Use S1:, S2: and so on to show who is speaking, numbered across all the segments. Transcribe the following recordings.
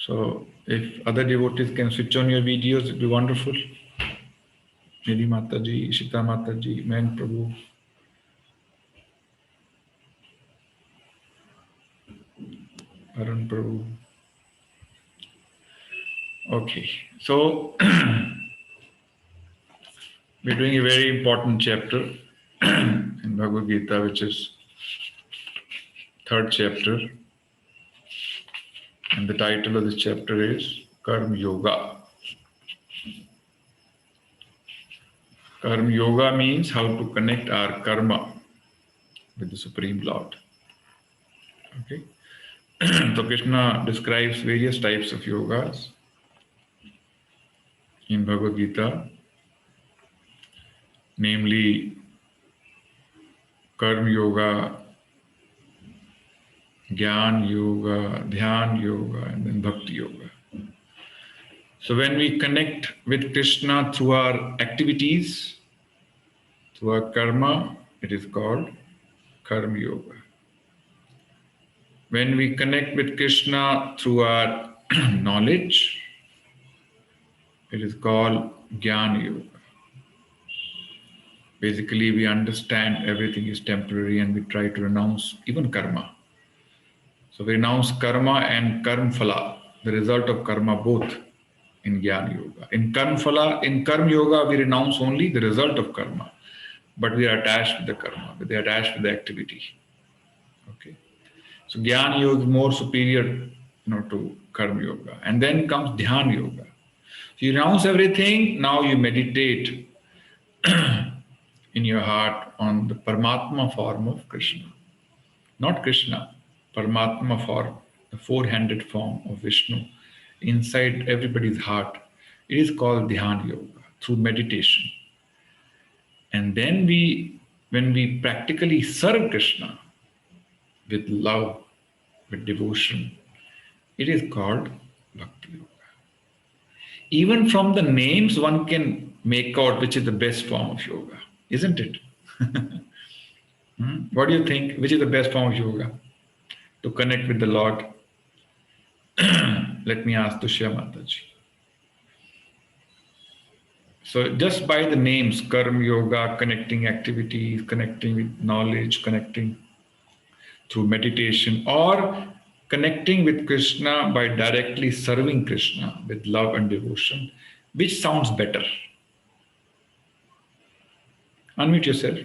S1: So if other devotees can switch on your videos, it'd be wonderful. Nidhi Mataji, Ishita Mataji, Man Prabhu. Arun Prabhu. Okay, so we're doing a very important chapter in Bhagavad Gita, which is third chapter, and the title of this chapter is Karma Yoga. Karma Yoga means how to connect our karma with the Supreme Lord. Okay, so Krishna describes various types of yogas in Bhagavad Gita, namely Karma Yoga, Jnana Yoga, Dhyan Yoga, and then Bhakti Yoga. So when we connect with Krishna through our activities, through our karma, it is called Karma Yoga. When we connect with Krishna through our knowledge, it is called Jnana Yoga. Basically, we understand everything is temporary and we try to renounce even karma. So we renounce karma and karma phala, the result of karma, both in Jnana Yoga. In Karma Yoga, we renounce only the result of karma, but we are attached with the karma, we are attached with the activity. Okay. So Jnana Yoga is more superior, to Karma Yoga. And then comes Dhyan Yoga. So you renounce everything, now you meditate in your heart on the Paramatma form of Krishna. Not Krishna, Paramatma form, the four-handed form of Vishnu, inside everybody's heart. It is called Dhyan Yoga, through meditation. And then when we practically serve Krishna with love, with devotion, it is called Bhakti Yoga. Even from the names, one can make out which is the best form of yoga, isn't it? What do you think? Which is the best form of yoga to connect with the Lord? Let me ask Tushya Mataji. So just by the names, Karma Yoga, connecting activities, connecting with knowledge, connecting through meditation, or connecting with Krishna by directly serving Krishna with love and devotion, which sounds better? Unmute yourself.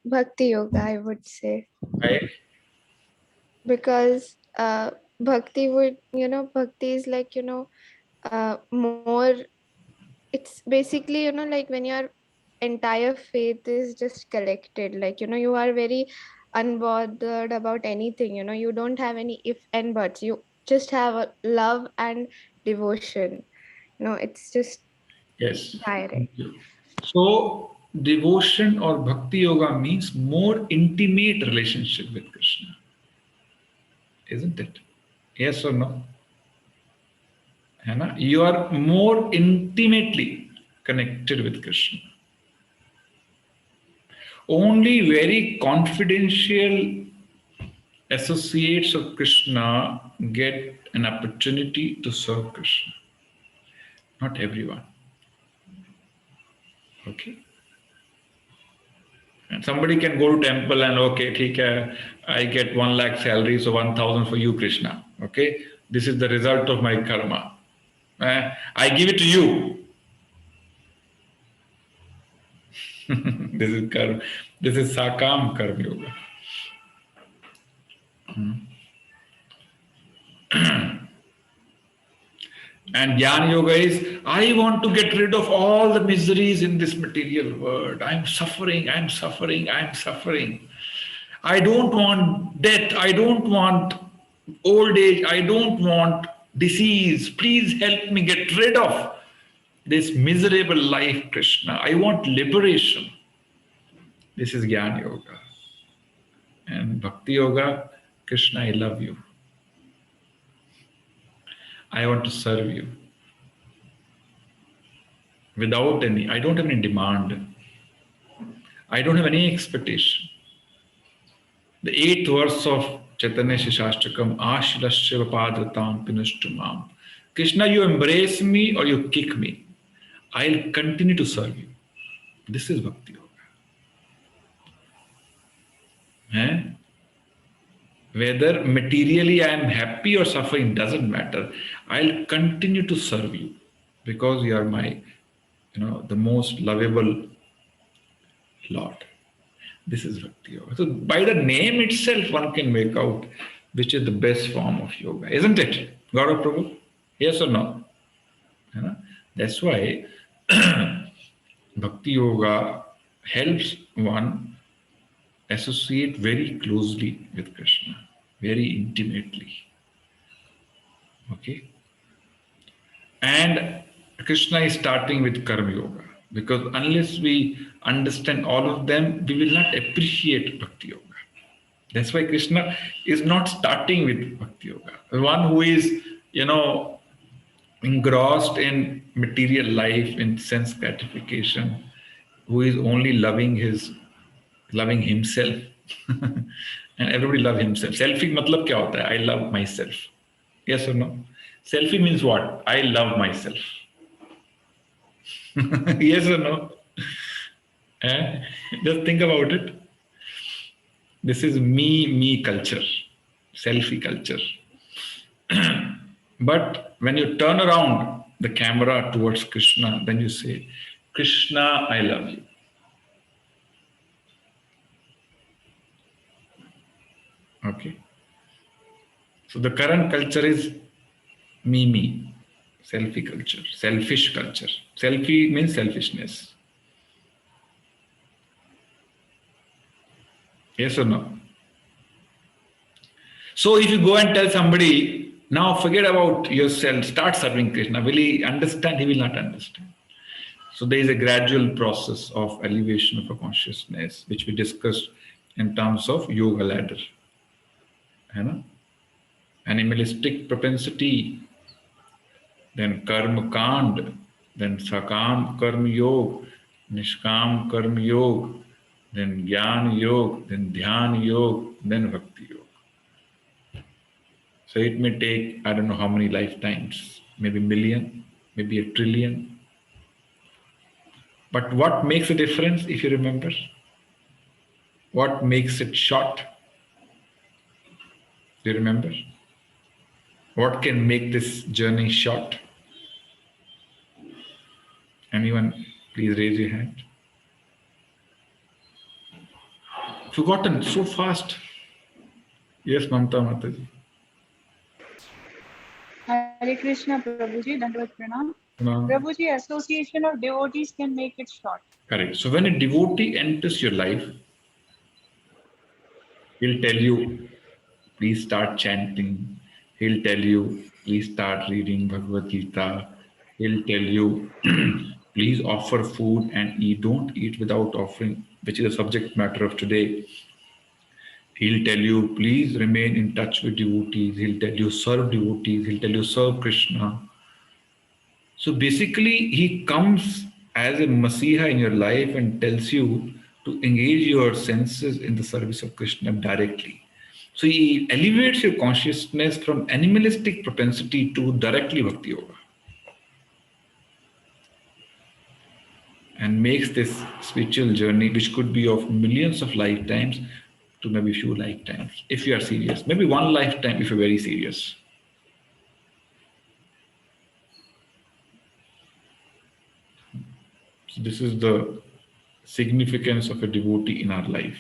S2: Bhakti Yoga, I would say.
S1: Right?
S2: Because Bhakti would, Bhakti is like, more, it's basically, like when your entire faith is just collected, like, you are very unbothered about anything, you don't have any if and buts, you just have a love and devotion, it's just
S1: Yes.
S2: direct.
S1: Thank you. So, devotion or bhakti yoga means more intimate relationship with Krishna, isn't it? Yes or no? है ना? You are more intimately connected with Krishna. Only very confidential associates of Krishna get an opportunity to serve Krishna. Not everyone. Okay. And somebody can go to temple and okay, theek hai, I get 1 lakh salary, so 1,000 for you, Krishna. Okay, this is the result of my karma. I give it to you. This is karma. This is sakam karma yoga. And Jnana Yoga is, I want to get rid of all the miseries in this material world. I'm suffering, I'm suffering, I'm suffering. I don't want death. I don't want old age. I don't want disease. Please help me get rid of this miserable life, Krishna. I want liberation. This is Jnana Yoga. And Bhakti Yoga, Krishna, I love you. I want to serve you. Without I don't have any demand. I don't have any expectation. The 8th verse of Chaitanya Shishastakam, Ashlasya Padratam Pinashtumam. Krishna, you embrace me or you kick me, I'll continue to serve you. This is Bhakti Yoga. Eh? Whether materially I am happy or suffering doesn't matter. I'll continue to serve you because you are my, the most lovable Lord. This is Bhakti Yoga. So by the name itself, one can make out which is the best form of yoga, isn't it? Gaurav Prabhu? Yes or no? That's why Bhakti Yoga helps one associate very closely with Krishna, very intimately. Okay? And Krishna is starting with Karma Yoga because unless we understand all of them, we will not appreciate Bhakti Yoga. That's why Krishna is not starting with Bhakti Yoga. The one who is, engrossed in material life, in sense gratification, who is only loving himself. And everybody love himself. Selfie matlab kya hota hai? I love myself. Yes or no? Selfie means what? I love myself. Yes or no? Just think about it. This is me culture, selfie culture. But when you turn around the camera towards Krishna, then you say, Krishna, I love you. Okay. So the current culture is me, selfie culture, selfish culture. Selfie means selfishness. Yes or no? So if you go and tell somebody, now forget about yourself, start serving Krishna, will he understand? He will not understand. So there is a gradual process of elevation of a consciousness, which we discussed in terms of yoga ladder. Animalistic propensity, then karma kand, then sakam karma yoga, nishkam karma yoga, then jnana yoga, then dhyan yoga, then bhakti yoga. So it may take, I don't know how many lifetimes, maybe a million, maybe a trillion. But what makes a difference, if you remember? What makes it short? Do you remember? What can make this journey short? Anyone, please raise your hand. Forgotten so fast. Yes, Mamta Mataji.
S3: Hare Krishna, Prabhuji, Dandavat Pranam. Prabhuji, association of devotees can make it short.
S1: Correct. So when a devotee enters your life, he'll tell you, please start chanting. He'll tell you, please start reading Bhagavad Gita. He'll tell you, please offer food and eat. Don't eat without offering, which is the subject matter of today. He'll tell you, please remain in touch with devotees. He'll tell you, serve devotees. He'll tell you, serve Krishna. So basically, he comes as a Masiha in your life and tells you to engage your senses in the service of Krishna directly. So he elevates your consciousness from animalistic propensity to directly Bhakti Yoga. And makes this spiritual journey, which could be of millions of lifetimes, to maybe few lifetimes, if you are serious. Maybe one lifetime if you're very serious. So this is the significance of a devotee in our life.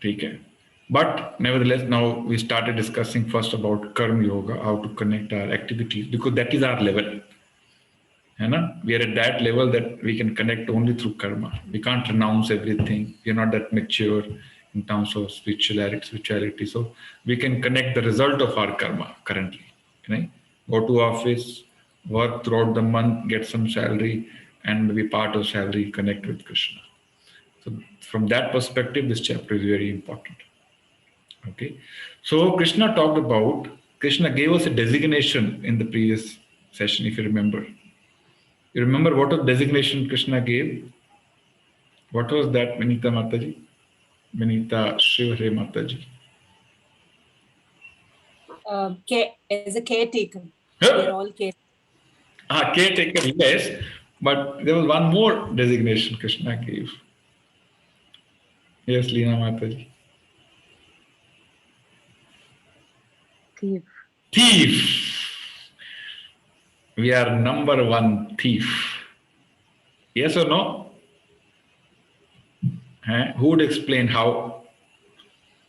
S1: Okay. But nevertheless, now we started discussing first about Karma Yoga, how to connect our activities, because that is our level. We are at that level that we can connect only through karma. We can't renounce everything. We are not that mature in terms of spirituality. So we can connect the result of our karma currently. Go to office, work throughout the month, get some salary, and maybe part of salary connect with Krishna. So from that perspective, this chapter is very important. Okay. So Krishna gave us a designation in the previous session, if you remember. You remember what was designation Krishna gave? What was that, Vinita Mataji? Vinita Shiv Hare Mataji.
S4: As a caretaker.
S1: Huh?
S4: They're all caretakers.
S1: Caretaker, yes, but there was one more designation Krishna gave. Yes, Leena Mataji.
S2: Thief.
S1: Thief. We are number one thief. Yes or no? Who would explain how?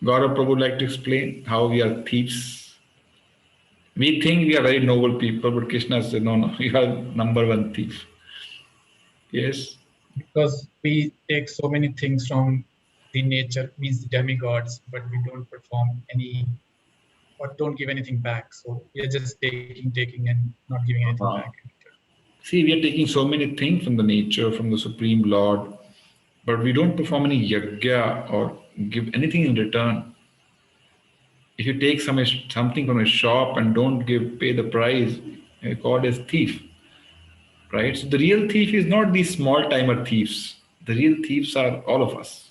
S1: Gaurav Prabhu would like to explain how we are thieves. We think we are very noble people, but Krishna said, no, no, you are number one thief. Yes.
S5: Because we take so many things from the nature, means the demigods, but we don't perform any or don't give anything back. So we are just taking and not giving anything back.
S1: See, we are taking so many things from the nature, from the Supreme Lord, but we don't perform any yajna or give anything in return. If you take something from a shop and don't pay the price, you're called as thief. Right? So the real thief is not these small-timer thieves. The real thieves are all of us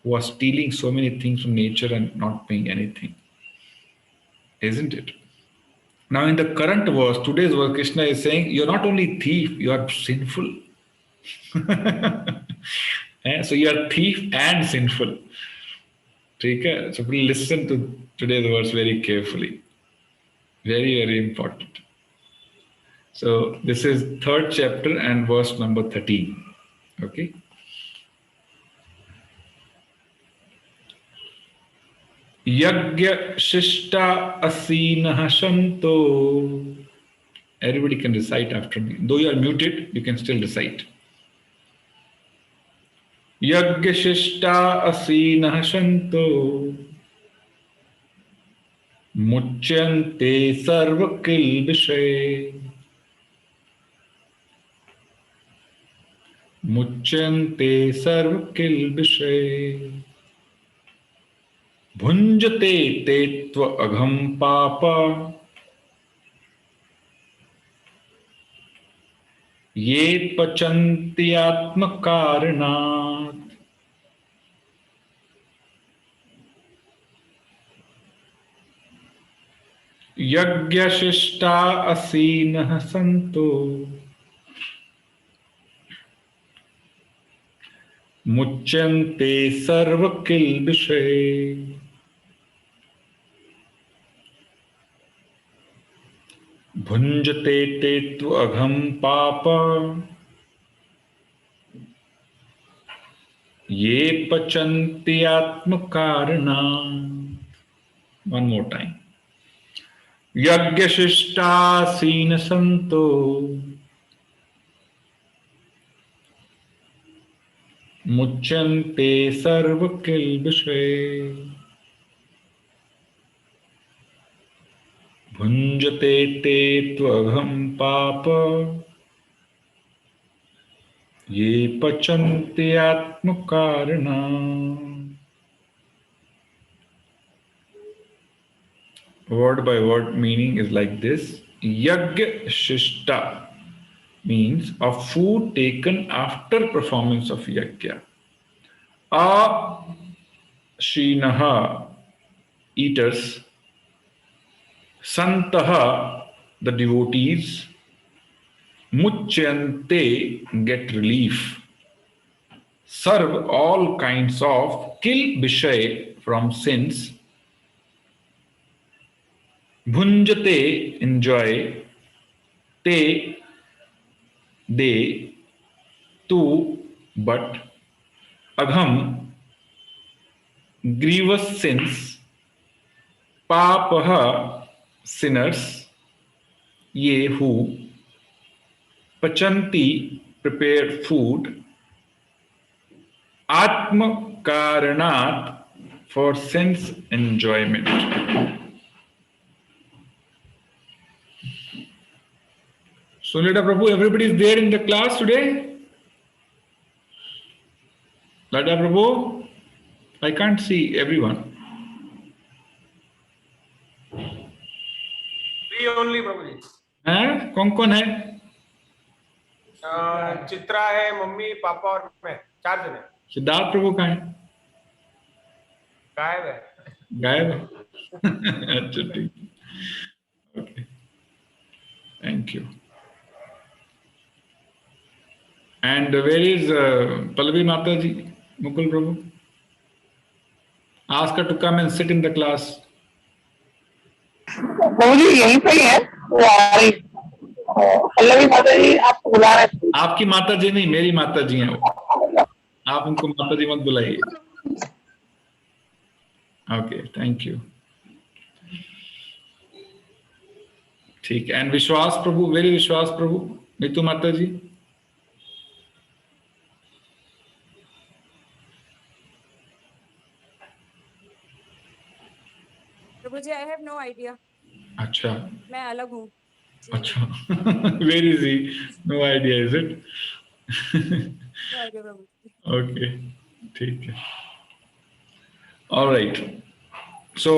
S1: who are stealing so many things from nature and not paying anything. Isn't it? Now in the current verse, today's verse, Krishna is saying, you're not only thief, you are sinful. So you are thief and sinful. Okay? So please listen to today's verse very carefully. Very, very important. So this is 3rd chapter and verse number 13. Okay. Yagya Shishta Asinah Shanto. Everybody can recite after me. Though you are muted, you can still recite. Yagya Shishta Asinah Shanto. Muchyante Sarva Kilbishe. Muchyante Sarva Kilbishe. Bhunjate te tva agham papa. Ye pachanti atma karanat. Yagya shishta asinah santo. Muchyante sarva kilbishe. Bhunjate te tva agham papa. Ye pachanti atma karana. One more time. Yagya shishta sina santo. Muchyante sarva kilbishe. Bhunjate te tvagham papa. Ye pachanti atma karana. Word by word meaning is like this. Yagya shishta means a food taken after performance of yajna. Shinaha, eaters. Santaha, the devotees. Muchyante, get relief. Serve all kinds of kil bishay, from sins. Bhunjate, enjoy. Te, they. Tu, but. Agham, grievous sins. Papaha, sinners. Ye, who. Pachanti, prepared food. Atma karanat, for sense enjoyment. So, Leda Prabhu, everybody is there in the class today? Leda Prabhu, I can't see everyone.
S6: Three only, Prabhuji.
S1: हैं? कौन है?
S6: चित्रा है, mummy, पापा और मैं, 4 जने.
S1: सिद्धार्थ प्रभु कहाँ है?
S6: गायब है।
S1: गायब है? अच्छा ठीक, okay, thank you. And where is Pallavi Mataji, Mukul Prabhu? Ask her to come and sit in the class.
S7: प्रभु जी यहीं पे ही है, वो आ रही. पल्लवी माता जी आपको बुला रहे हैं.
S1: आपकी माता जी नहीं, मेरी माता जी हैं वो. आप उनको माता जी मत बुलाइए. Okay, thank you. ठीक है. एंड विश्वास प्रभु, वेरी विश्वास प्रभु, नीतू माता ji.
S8: Prabhu ji, I have no idea.
S1: अच्छा,
S8: मैं अलग हूँ.
S1: अच्छा. Where is he? No idea, is it?
S8: No idea Prabhu ji.
S1: Okay, ठीक है. ऑलराइट. सो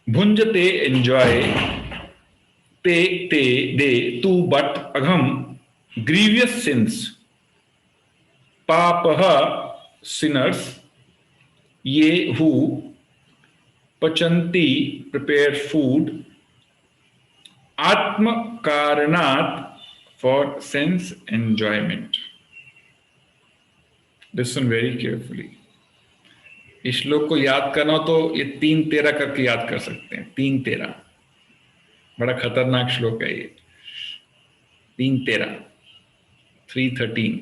S1: भुंजते एंजॉय ते ते दे तू बट अघम ग्रीवियस सिंस पापह sinners ye who pachanti prepare food atma karanat for sense enjoyment. Listen very carefully. इस श्लोक को याद करना तो ये 3-13 करके याद कर सकते हैं. 3-13 बड़ा खतरनाक श्लोक है ये. 3-13, 3:13.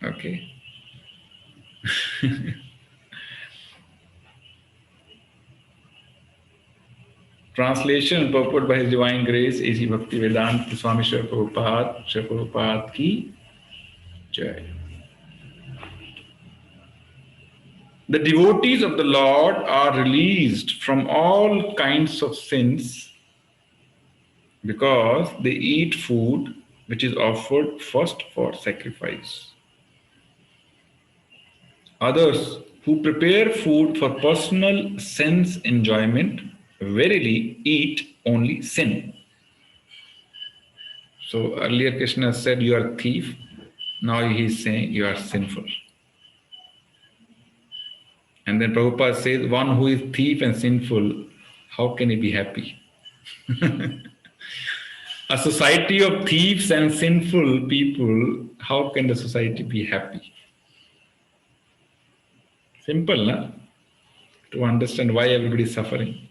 S1: Okay. Translation and purport by His Divine Grace A.C. Bhaktivedanta Swami Srila Prabhupada की जय. The devotees of the Lord are released from all kinds of sins because they eat food which is offered first for sacrifice. Others who prepare food for personal sense enjoyment verily eat only sin. So earlier Krishna said you are a thief. Now he is saying you are sinful. And then Prabhupada says one who is thief and sinful, how can he be happy? A society of thieves and sinful people, how can the society be happy? Simple, na? To understand why everybody is suffering.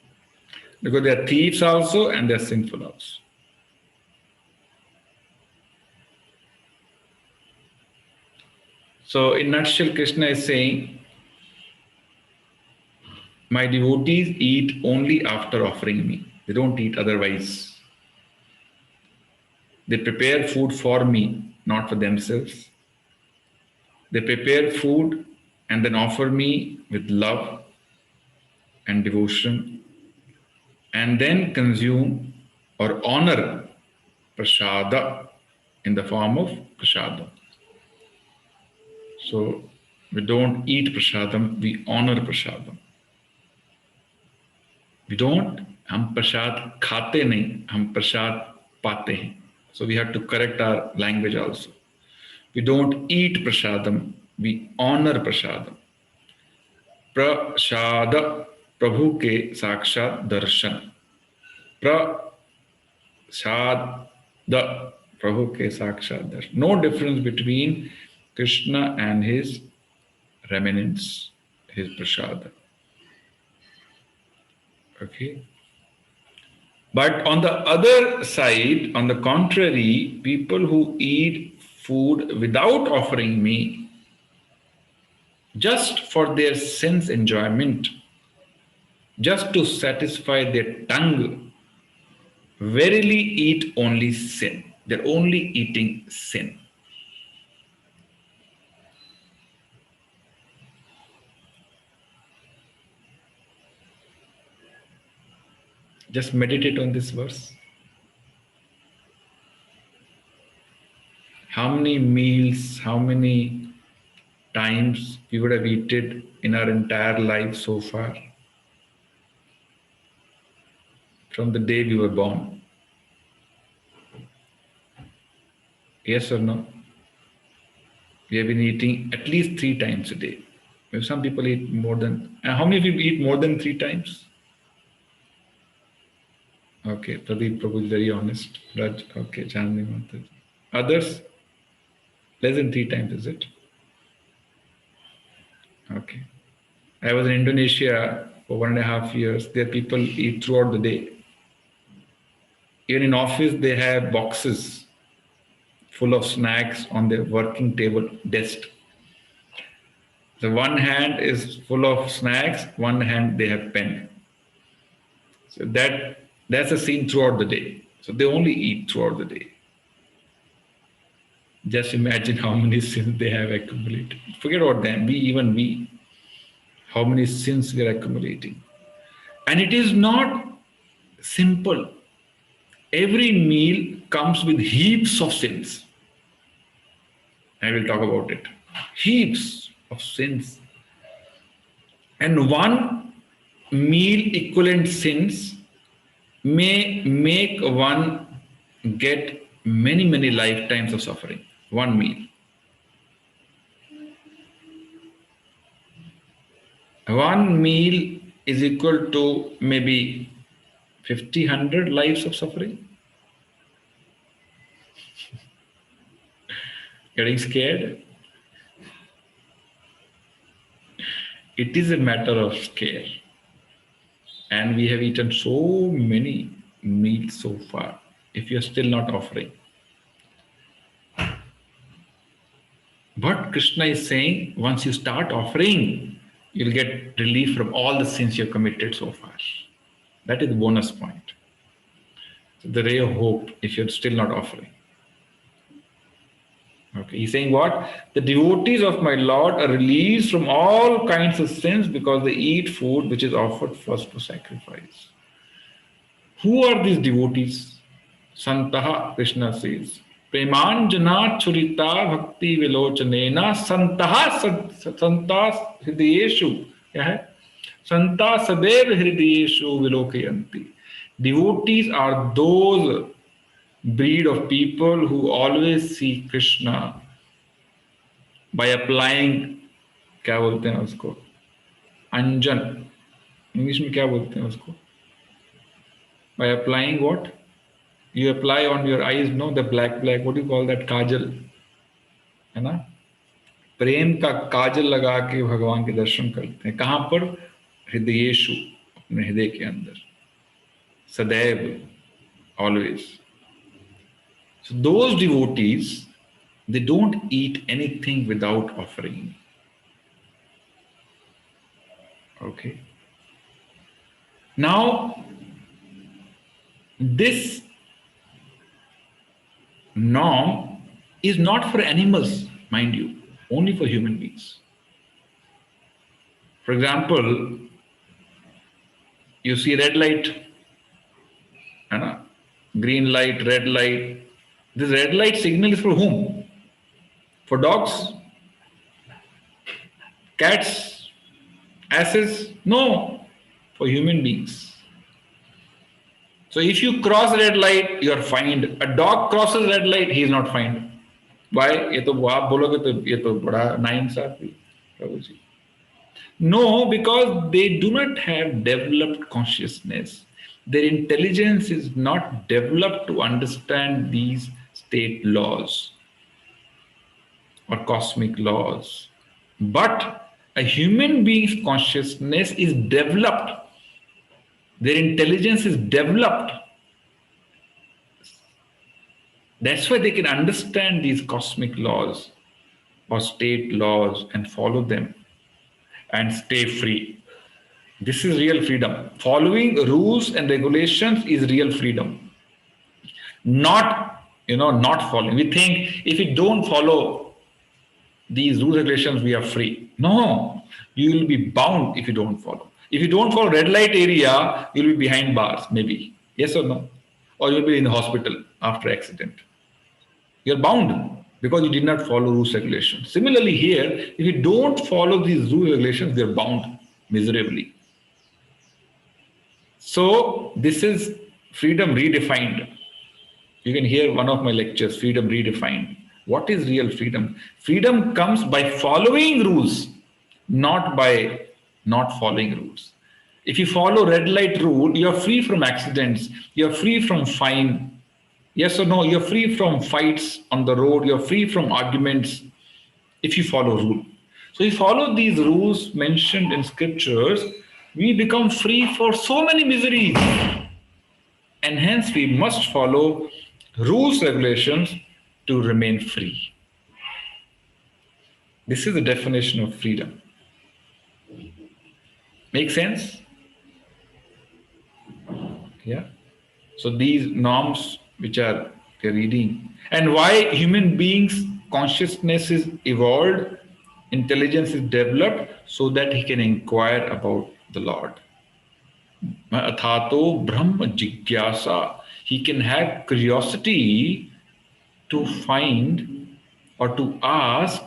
S1: Because they are thieves also and they are sinful also. So in nutshell, Krishna is saying, my devotees eat only after offering me. They don't eat otherwise. They prepare food for me, not for themselves. They prepare food and then offer me with love and devotion, and then consume or honor prasada in the form of prasadam. So we don't eat prasadam, we honor prasadam. We don't, हम प्रसाद खाते नहीं, हम प्रसाद पाते हैं. So we have to correct our language also. We don't eat prasadam, we honor prasadam. प्रसाद प्रभु के साक्षात दर्शन. प्रसाद प्रभु के साक्षात दर्शन. No difference between Krishna and his remnants, his prasada. Okay. But on the other side, on the contrary, people who eat food without offering me, just for their sense enjoyment, just to satisfy their tongue, verily eat only sin. They're only eating sin. Just meditate on this verse. How many meals, how many times we would have eaten in our entire life so far? From the day we were born. Yes or no? We have been eating at least 3 times a day. Maybe some people eat more than. How many of you eat more than 3 times? Okay, Pradeep Prabhu is very honest. Raj, okay, Chandni Mataji. Others? Less than 3 times, is it? Okay. I was in Indonesia for 1.5 years. There people eat throughout the day. Even in office, they have boxes full of snacks on their working table desk. The one hand is full of snacks, one hand they have pen. So that's a scene throughout the day. So they only eat throughout the day. Just imagine how many sins they have accumulated. Forget about them. We, how many sins we are accumulating. And it is not simple. Every meal comes with heaps of sins. I will talk about it. Heaps of sins. And one meal equivalent sins may make one get many, many lifetimes of suffering. One meal. One meal is equal to maybe 50, 100 lives of suffering. Getting scared? It is a matter of scare. And we have eaten so many meals so far, if you are still not offering. But Krishna is saying, once you start offering, you'll get relief from all the sins you've committed so far. That is the bonus point. The ray of hope, if you're still not offering. Okay, he's saying what? The devotees of my Lord are released from all kinds of sins because they eat food which is offered first for sacrifice. Who are these devotees? Santaha, Krishna says. Premanjana churita bhakti vilochanena santas hridayeshu. Santa sadev hridayeshu vilokayanti. Devotees are those breed of people who always see Krishna by applying, क्या बोलते हैं उसको, अंजन, English में क्या बोलते हैं उसको, by applying what? You apply on your eyes, no, the black, what do you call that, काजल, है ना? प्रेम का काजल लगा के भगवान के दर्शन करते हैं. कहाँ पर? हृदयेषु, अपने हृदय के अंदर, सदैव, always. So those devotees, they don't eat anything without offering. Okay. Now, this norm is not for animals, mind you, only for human beings. For example, you see red light, green light, red light. This red light signal is for whom? For dogs? Cats? Asses? No, for human beings. So if you cross red light, you are fined. A dog crosses red light, he is not fined. Why? ये तो आप बोलोगे तो ये तो बड़ा नाइंसाफी, प्रभु जी. No, because they do not have developed consciousness. Their intelligence is not developed to understand these state laws or cosmic laws. But a human being's consciousness is developed. Their intelligence is developed. That's why they can understand these cosmic laws or state laws and follow them and stay free. This is real freedom. Following rules and regulations is real freedom. Not following. We think if we don't follow these rules and regulations, we are free. No, you will be bound if you don't follow. If you don't follow red light area, you'll be behind bars, maybe. Yes or no? Or you'll be in the hospital after accident. You're bound because you did not follow rules and regulations. Similarly here, if you don't follow these rules and regulations, you're bound miserably. So this is freedom redefined. You can hear one of my lectures, Freedom Redefined. What is real freedom? Freedom comes by following rules, not by not following rules. If you follow red light rule, you're free from accidents, you're free from fine. Yes or no? You're free from fights on the road, you're free from arguments if you follow rule. So if you follow these rules mentioned in scriptures, we become free for so many miseries. And hence we must follow rules, regulations to remain free. This is the definition of freedom. Make sense? Yeah. So these norms which are they're reading, and why human beings' consciousness is evolved, intelligence is developed, so that he can inquire about the Lord. Athato Brahma Jigyasa. He can have curiosity to find or to ask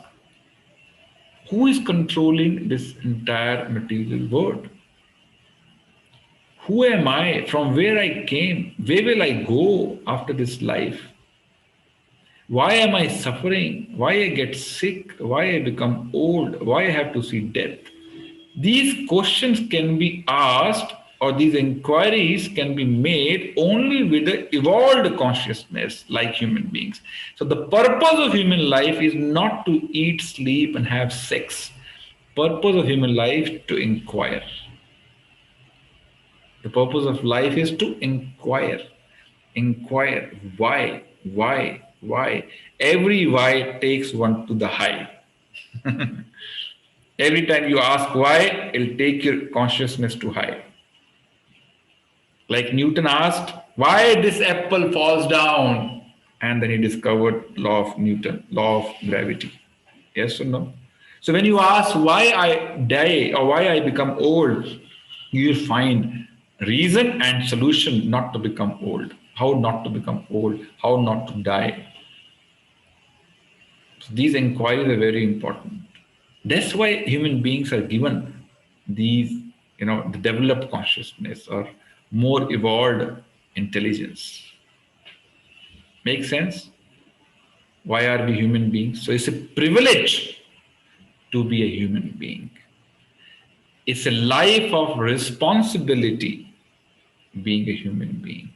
S1: who is controlling this entire material world. Who am I? From where I came? Where will I go after this life? Why am I suffering? Why I get sick? Why I become old? Why I have to see death? These questions can be asked, or these inquiries can be made only with the evolved consciousness like human beings. So the purpose of human life is not to eat, sleep, and have sex. Purpose of human life to inquire. The purpose of life is to inquire. Inquire. Why? Why? Why? Every why takes one to the high. Every time you ask why, it'll take your consciousness to high. Like Newton asked, why this apple falls down? And then he discovered law of Newton, law of gravity. Yes or no? So when you ask why I die or why I become old, you will find reason and solution not to become old. How not to become old, how not to die. So these inquiries are very important. That's why human beings are given these, the developed consciousness or more evolved intelligence. Make sense? Why are we human beings? So it's a privilege to be a human being. It's a life of responsibility being a human being.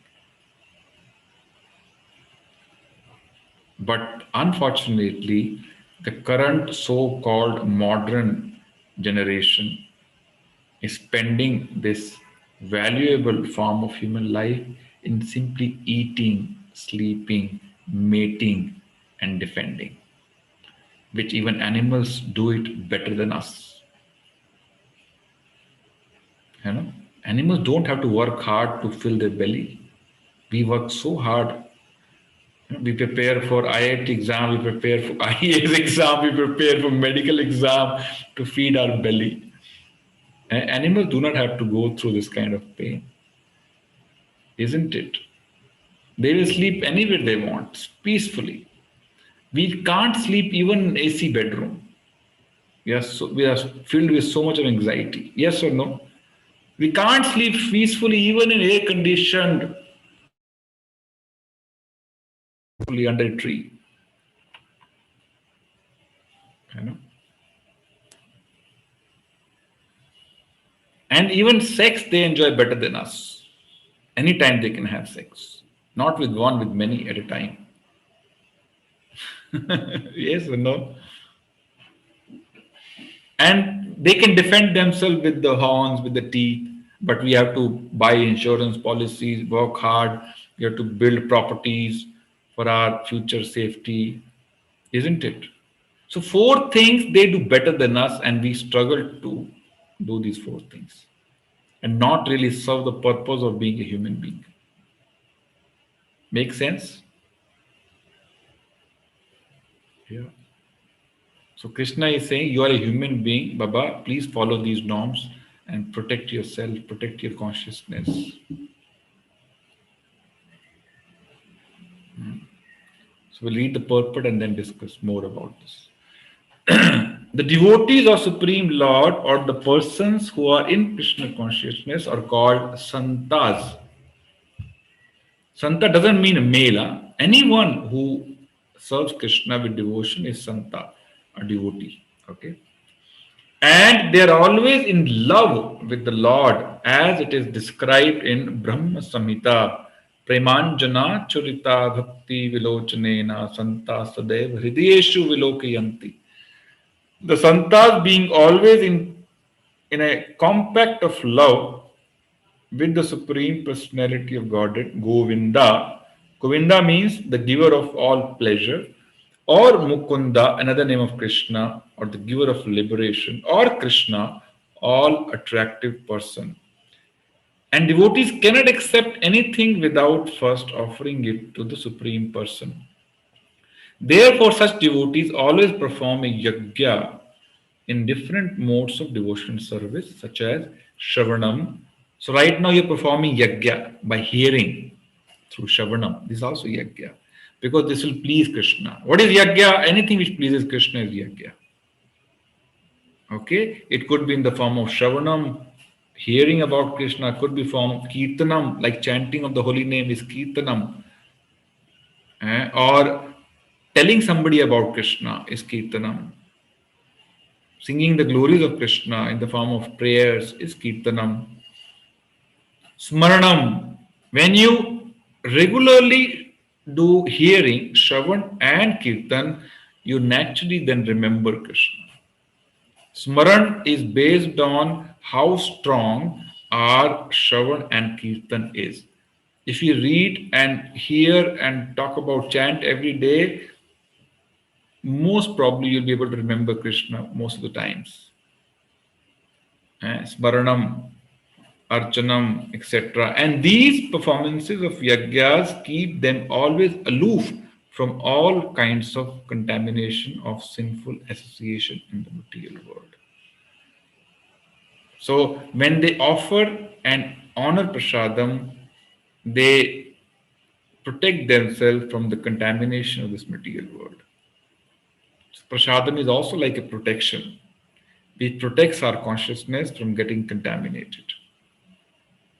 S1: But unfortunately, the current so-called modern generation is spending this valuable form of human life in simply eating, sleeping, mating, and defending, which even animals do it better than us. Animals don't have to work hard to fill their belly. We work so hard. We prepare for IIT exam, we prepare for IAS exam, we prepare for medical exam to feed our belly. Animals do not have to go through this kind of pain, isn't it? They will sleep anywhere they want, peacefully. We can't sleep even in AC bedroom. Yes, we are filled with so much of anxiety. Yes or no? We can't sleep peacefully even in air-conditioned under a tree. And even sex they enjoy better than us. Anytime they can have sex. Not with one, with many at a time. Yes or no? And they can defend themselves with the horns, with the teeth, but we have to buy insurance policies, work hard, we have to build properties for our future safety, isn't it? So 4 things they do better than us, and we struggle to do these 4 things and not really serve the purpose of being a human being. Make sense? Yeah. So Krishna is saying, you are a human being, Baba, please follow these norms and protect yourself, protect your consciousness. So we'll read the purport and then discuss more about this. The devotees of Supreme Lord, or the persons who are in Krishna consciousness, are called Santas. Santa doesn't mean a male. anyone who serves Krishna with devotion is Santa, a devotee. Okay. And they are always in love with the Lord as it is described in Brahma Samhita. Premanjana Churita Bhakti Vilochanena Santa Sadev Hridayeshu Vilokayanti. The Santas being always in a compact of love with the Supreme Personality of Godhead, Govinda. Govinda means the giver of all pleasure, or Mukunda, another name of Krishna, or the giver of liberation, or Krishna, all attractive person. And devotees cannot accept anything without first offering it to the Supreme Person. Therefore, such devotees always perform a yajna in different modes of devotional service, such as Shravanam. So, right now, you're performing yajna by hearing through Shravanam. This is also yajna because this will please Krishna. What is yajna? Anything which pleases Krishna is yajna. Okay, it could be in the form of Shravanam, hearing about Krishna, could be form of Kirtanam, like chanting of the holy name is Kirtanam, or telling somebody about Krishna is Kirtanam. Singing the glories of Krishna in the form of prayers is Kirtanam. Smaranam, when you regularly do hearing, Shravan and Kirtan, you naturally then remember Krishna. Smaran is based on how strong our Shravan and Kirtan is. If you read and hear and talk about chant every day, most probably you'll be able to remember Krishna most of the times. Smaranam, Archanam, etc. And these performances of yajnas keep them always aloof from all kinds of contamination of sinful association in the material world. So when they offer and honor prasadam, they protect themselves from the contamination of this material world. So prasadam is also like a protection. It protects our consciousness from getting contaminated.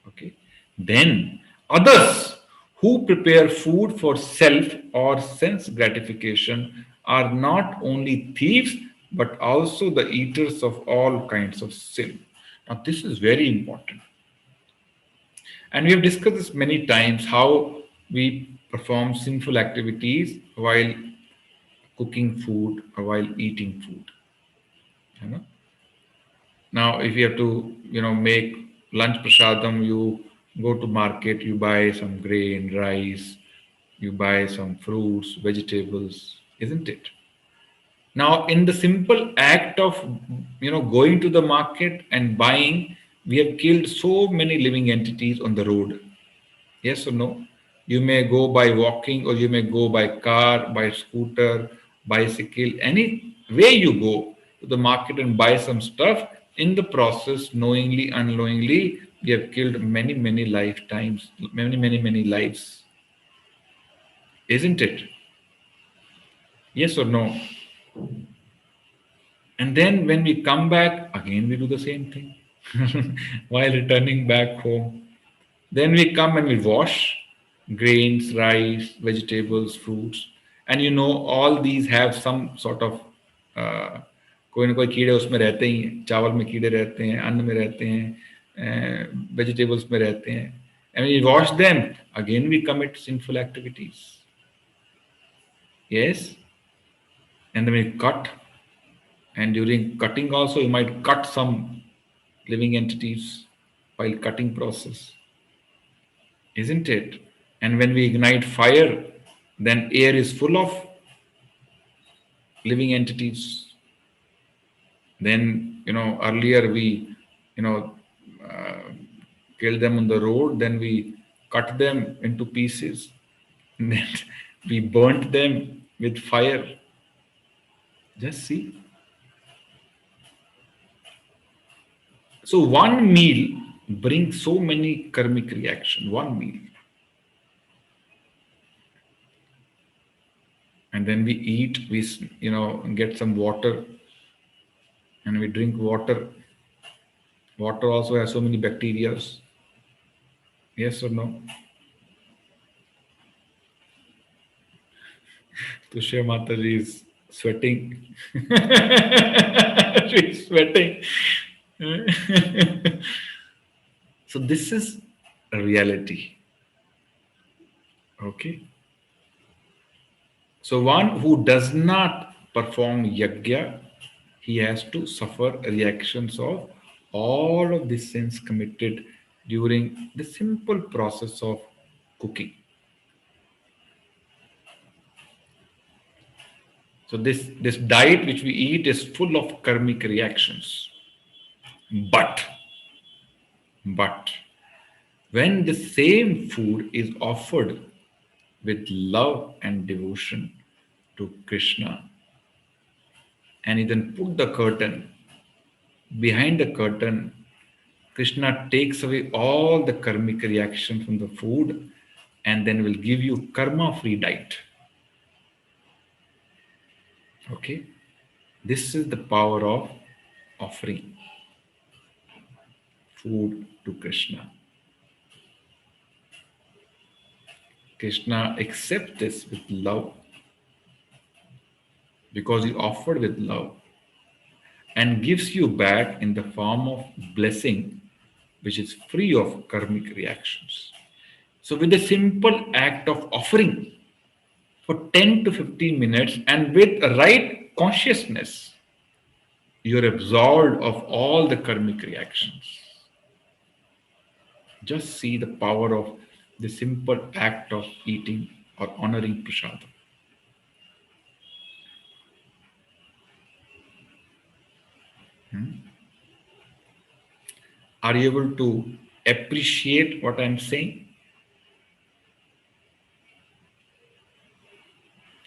S1: Okay. Then others who prepare food for self or sense gratification are not only thieves but also the eaters of all kinds of sin. Now this is very important. And we have discussed this many times how we perform sinful activities while cooking food or while eating food. You know? Now, if you have to, make lunch prasadam, you go to market, you buy some grain, rice, you buy some fruits, vegetables, isn't it? Now, in the simple act of, going to the market and buying, we have killed so many living entities on the road. Yes or no? You may go by walking, or you may go by car, by scooter, bicycle, any way you go to the market and buy some stuff. In the process, knowingly, unknowingly, we have killed many, many lifetimes, many, many, many lives. Isn't it? Yes or no? And then when we come back, again we do the same thing while returning back home. Then we come and we wash grains, rice, vegetables, fruits. And all these have some sort of कोई ना कोई कीड़े उसमें रहते ही हैं, चावल में कीड़े रहते हैं, अन्न में रहते हैं, वेजिटेबल्स में रहते हैं. And we wash them, again we commit sinful activities. Yes? And then we cut. And during cutting also, you might cut some living entities while cutting process. Isn't it? And when we ignite fire, then air is full of living entities. Then, earlier we, killed them on the road, then we cut them into pieces, and then we burnt them with fire. Just see. So one meal brings so many karmic reactions, one meal. And then we eat, we, get some water, and we drink water. Water also has so many bacteria. Yes or no? Tushya Mataji is sweating. She's sweating. So this is a reality. Okay. So one who does not perform yajna, he has to suffer reactions of all of the sins committed during the simple process of cooking. So this diet which we eat is full of karmic reactions. But when the same food is offered with love and devotion to Krishna, and he then put the curtain, behind the curtain, Krishna takes away all the karmic reaction from the food and then will give you karma-free diet. Okay? This is the power of offering food to Krishna. Krishna accepts this with love because he offered with love and gives you back in the form of blessing which is free of karmic reactions. So with a simple act of offering for 10 to 15 minutes and with right consciousness, you're absolved of all the karmic reactions. Just see the power of the simple act of eating or honoring prasadam. Are you able to appreciate what I'm saying?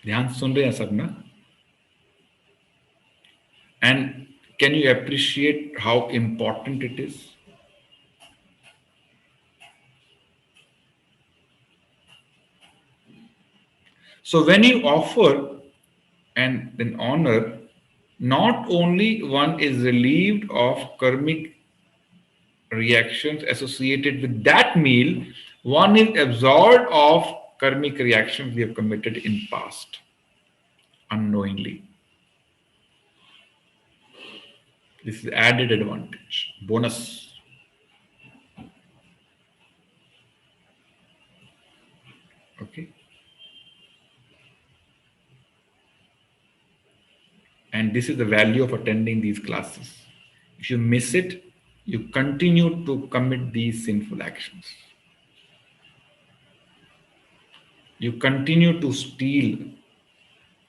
S1: ध्यान सुन रहे हैं सब ना? And can you appreciate how important it is? So when you offer and then honor, not only one is relieved of karmic reactions associated with that meal, one is absolved of karmic reactions we have committed in past unknowingly. This is added advantage, bonus. Okay. And this is the value of attending these classes. If you miss it, you continue to commit these sinful actions. You continue to steal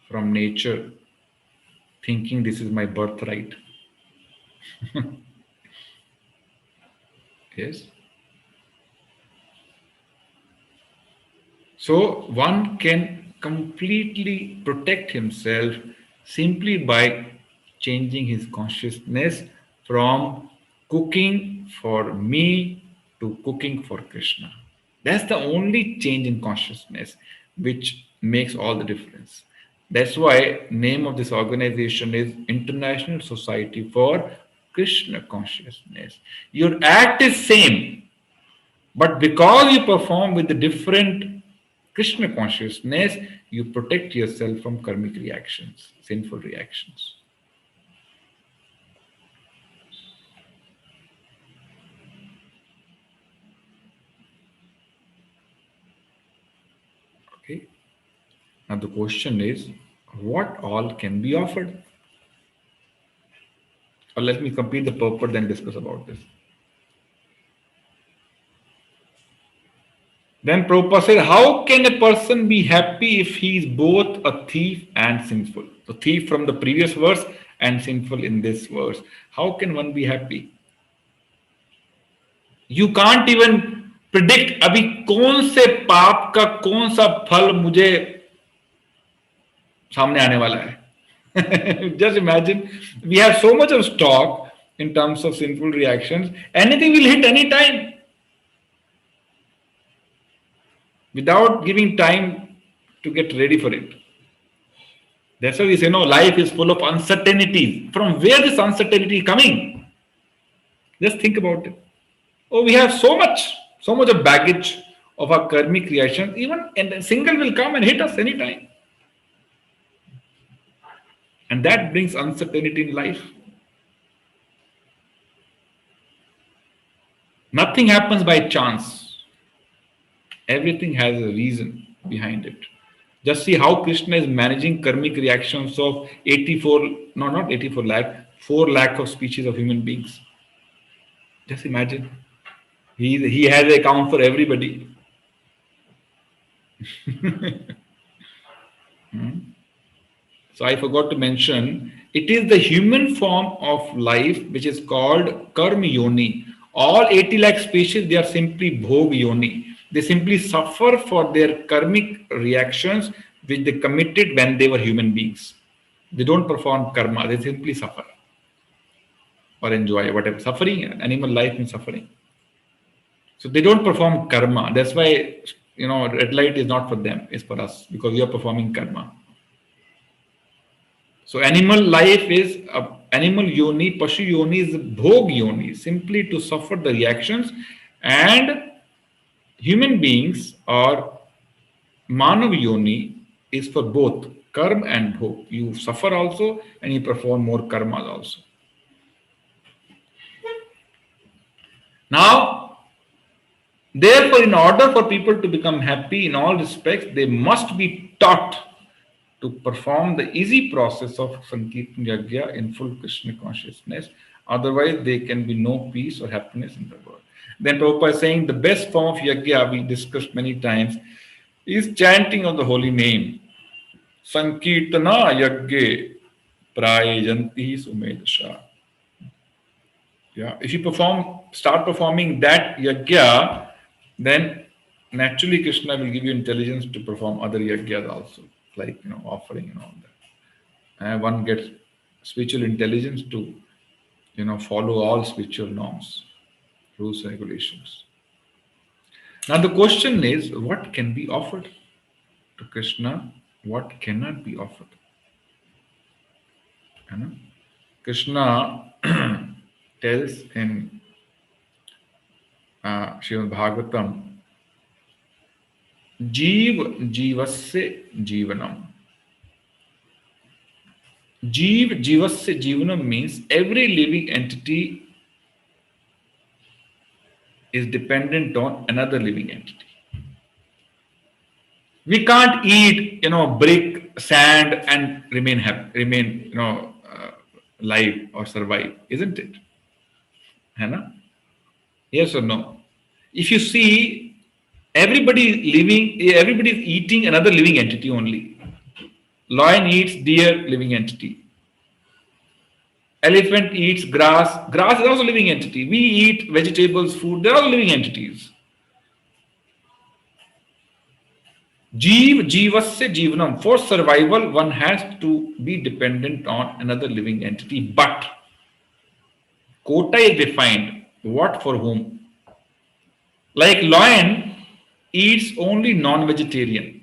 S1: from nature, thinking this is my birthright. Yes. So one can completely protect himself simply by changing his consciousness from cooking for me to cooking for Krishna. That's the only change in consciousness which makes all the difference. That's why name of this organization is International Society for Krishna Consciousness. Your act is same, but because you perform with the different Krishna consciousness, you protect yourself from karmic reactions, sinful reactions. Okay. Now the question is, what all can be offered? Or let me complete the purport, then discuss about this. Then Prabhupada said, how can a person be happy if he is both a thief and sinful? So thief from the previous verse and sinful in this verse. How can one be happy? You can't even predict अभी कौन से पाप का कौन सा फल मुझे सामने आने वाला है. Just imagine, we have so much of stock in terms of sinful reactions. Anything will hit any time. Without giving time to get ready for it. That's why we say, no, life is full of uncertainties. From where this uncertainty is coming? Just think about it. Oh, we have so much of baggage of our karmic reactions. Even a single will come and hit us anytime. And that brings uncertainty in life. Nothing happens by chance. Everything has a reason behind it. Just see how Krishna is managing karmic reactions of 84, no, not 84 lakh, 4 lakh of species of human beings. Just imagine. He has an account for everybody. So I forgot to mention, it is the human form of life which is called karma yoni. All 80 lakh species, they are simply bhog yoni. They simply suffer for their karmic reactions which they committed when they were human beings. They don't perform karma, they simply suffer or enjoy whatever. Suffering, animal life means suffering. So they don't perform karma. That's why, red light is not for them, it's for us, because we are performing karma. So animal life is animal yoni, pashu yoni is bhog yoni, simply to suffer the reactions, and human beings or manav yoni is for both karma and bhog. You suffer also and you perform more karmas also. Now, therefore, in order for people to become happy in all respects, they must be taught to perform the easy process of Sankirtan Yajna in full Krishna consciousness. Otherwise, there can be no peace or happiness in the world. Then Prabhupada is saying the best form of Yajna, we discussed many times, is chanting of the holy name. Sankirtana Yajna Prayajanti Sumedasha. Yeah, if you start performing that Yajna, then naturally Krishna will give you intelligence to perform other Yajnas also, like offering and all that. And one gets spiritual intelligence to follow all spiritual norms, rules and regulations. Now the question is, what can be offered to Krishna, what cannot be offered? Krishna tells in Srimad Bhagavatam, Jeev Jeevasya Jeevanam. Jeev Jeevasya Jeevanam means every living entity is dependent on another living entity. We can't eat, brick, sand and remain live or survive, isn't it? Hannah? Yes or no? If you see, everybody is eating another living entity only. Lion eats deer, living entity. Elephant eats grass. Grass is also a living entity. We eat vegetables, food. They are all living entities. Jeev Jeevasya Jeevanam. For survival, one has to be dependent on another living entity. But quota is defined. What for whom? Like lion eats only non-vegetarian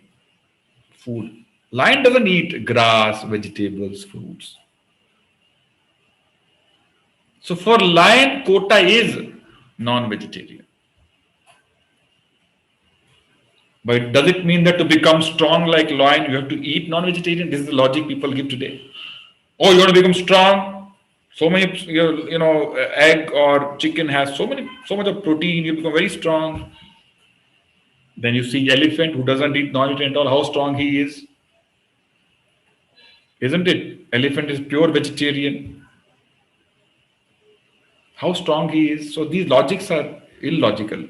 S1: food. Lion doesn't eat grass, vegetables, fruits. So for lion, quota is non-vegetarian. But does it mean that to become strong like lion, you have to eat non-vegetarian? This is the logic people give today. Oh, you want to become strong? So many, egg or chicken has so much of protein. You become very strong. Then you see elephant who doesn't eat non-vegetarian at all. How strong he is, isn't it? Elephant is pure vegetarian. How strong he is. So these logics are illogical.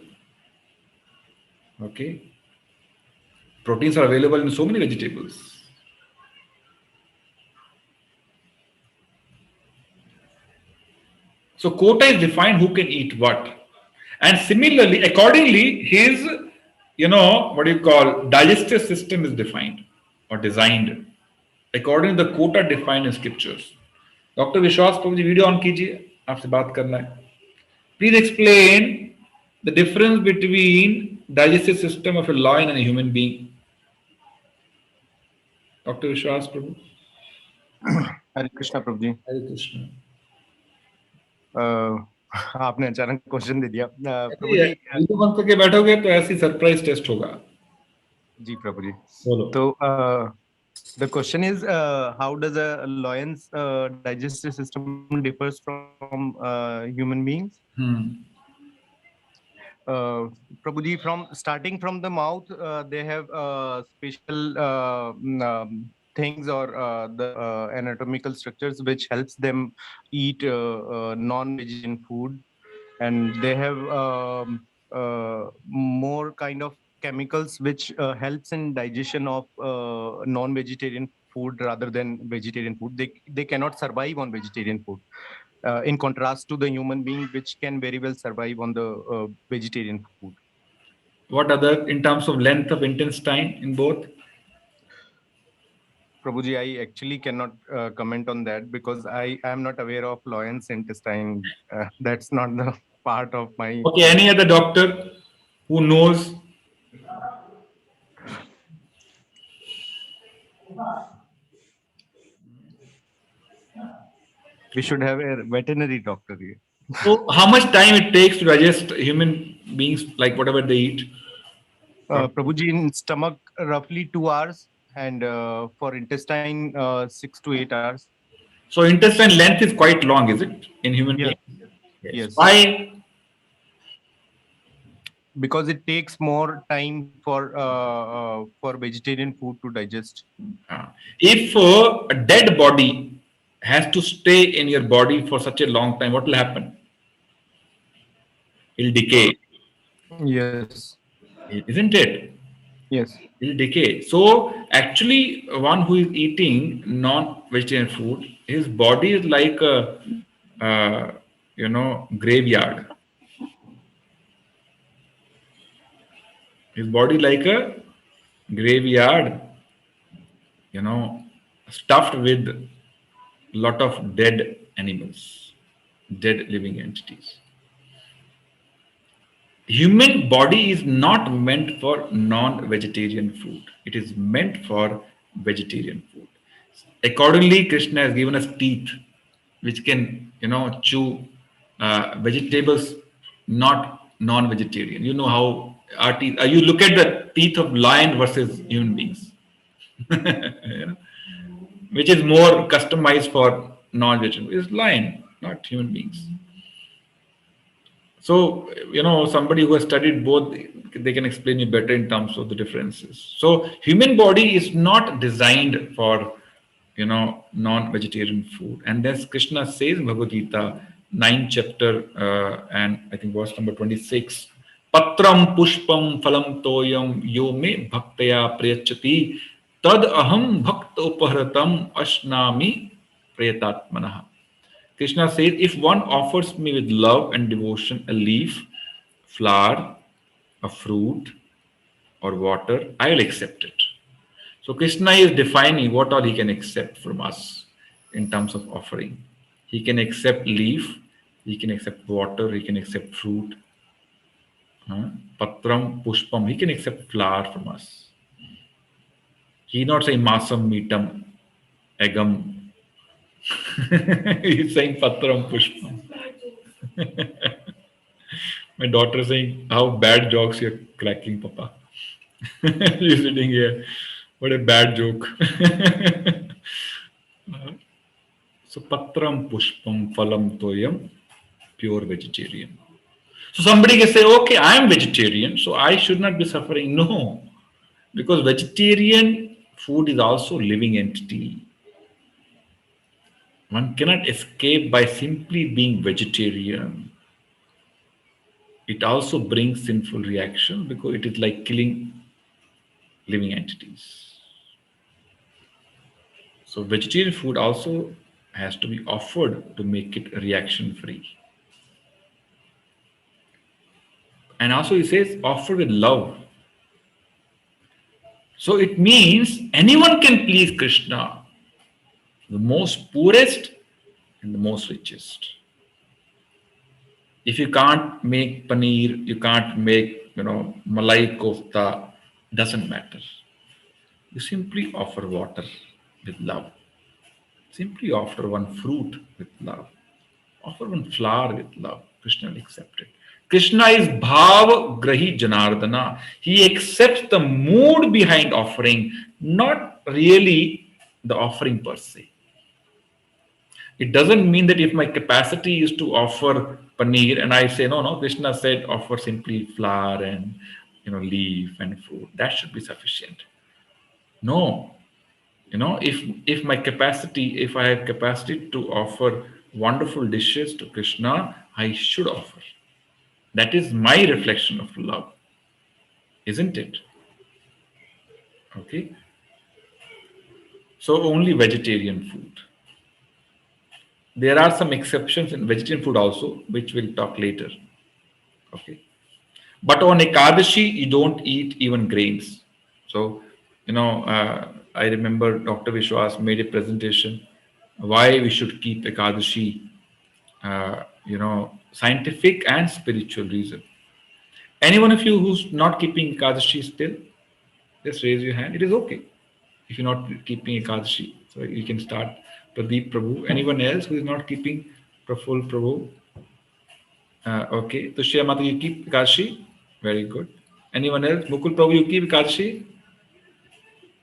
S1: Okay. Proteins are available in so many vegetables. So quota is defined who can eat what. And similarly, accordingly, his, digestive system is defined or designed according to the quota defined in scriptures. Dr. Vishwas Prabhu ji, video on कीजिए, आपसे बात करना है. Please explain the difference between digestive system of a lion and a human being. Dr. Vishwas Prabhu.
S6: Hare Krishna Prabhu ji.
S1: Hare Krishna.
S6: आपने अचानक question दे दिया प्रभु जी.
S1: Video बंद करके बैठोगे तो ऐसी सरप्राइज टेस्ट होगा.
S6: जी प्रभु जी.
S1: बोलो.
S6: तो The question is, how does a lion's digestive system differs from human beings? Prabhuji, from starting from the mouth, they have special things or the anatomical structures which helps them eat non-vegetarian food, and they have more kind of chemicals which helps in digestion of non-vegetarian food rather than vegetarian food. They cannot survive on vegetarian food. In contrast to the human being, which can very well survive on the vegetarian food.
S1: What other, in terms of length of intestine in both?
S6: Prabhuji, I actually cannot comment on that because I am not aware of lion's intestine. That's not the part of my...
S1: Okay, any other doctor who knows?
S6: We should have a veterinary doctor here.
S1: So how much time it takes to digest human beings, like whatever they eat?
S6: Prabhuji, in stomach, roughly 2 hours, and for intestine, 6 to 8 hours.
S1: So intestine length is quite long, is it, in human beings?
S6: Yes.
S1: Why?
S6: Because it takes more time for vegetarian food to digest.
S1: If a dead body has to stay in your body for such a long time, what will happen? It'll decay.
S6: Yes.
S1: Isn't it?
S6: Yes.
S1: It'll decay. So actually, one who is eating non-vegetarian food, his body is like a graveyard. His body like a graveyard, stuffed with a lot of dead animals, dead living entities. Human body is not meant for non-vegetarian food. It is meant for vegetarian food. Accordingly, Krishna has given us teeth, which can, chew vegetables, not non-vegetarian. You know how our teeth. You look at the teeth of lion versus human beings, which is more customized for non-vegetarian. Is lion, not human beings. So, somebody who has studied both, they can explain you better in terms of the differences. So, human body is not designed for, non-vegetarian food. And then Krishna says in Bhagavad Gita, 9th chapter, and I think verse number 26, Patram pushpam phalam toyam yo me bhaktaya priyachati tad aham bhakta upahratam ashnami prayatatmanaha. Krishna says, if one offers me with love and devotion a leaf, flower, a fruit, or water, I will accept it. So Krishna is defining what all he can accept from us in terms of offering. He can accept leaf, he can accept water, he can accept fruit, patram, pushpam, he can accept flower from us. He not saying masam, meetam, egam. He's saying patram, pushpam. My daughter is saying, how bad jokes you're cracking, Papa. You're sitting here. What a bad joke. So patram, pushpam, phalam, toyam, pure vegetarian. So somebody can say, okay, I am vegetarian, so I should not be suffering. No, because vegetarian food is also a living entity. One cannot escape by simply being vegetarian. It also brings sinful reaction because it is like killing living entities. So vegetarian food also has to be offered to make it reaction free. And also he says offer with love. So it means anyone can please Krishna, the most poorest and the most richest. If you can't make paneer, you can't make, malai kofta, doesn't matter. You simply offer water with love. Simply offer one fruit with love. Offer one flower with love. Krishna will accept it. Krishna is bhav grahi janardana. He accepts the mood behind offering, not really the offering per se. It doesn't mean that if my capacity is to offer paneer and I say, no, Krishna said offer simply flour and leaf and fruit. That should be sufficient. No, if my capacity, if I have capacity to offer wonderful dishes to Krishna, I should offer. That is my reflection of love, isn't it? Okay. So only vegetarian food. There are some exceptions in vegetarian food also, which we'll talk later. Okay. But on Ekadashi, you don't eat even grains. So, I remember Dr. Vishwas made a presentation why we should keep Ekadashi, scientific and spiritual reason. Anyone of you who's not keeping Ekadashi still, just raise your hand. It is okay if you're not keeping Ekadashi. So you can start. Pradeep Prabhu. Anyone else who is not keeping? Praful Prabhu. Okay. Tushya Mata, you keep Ekadashi? Very good. Anyone else? Mukul Prabhu, you keep Ekadashi?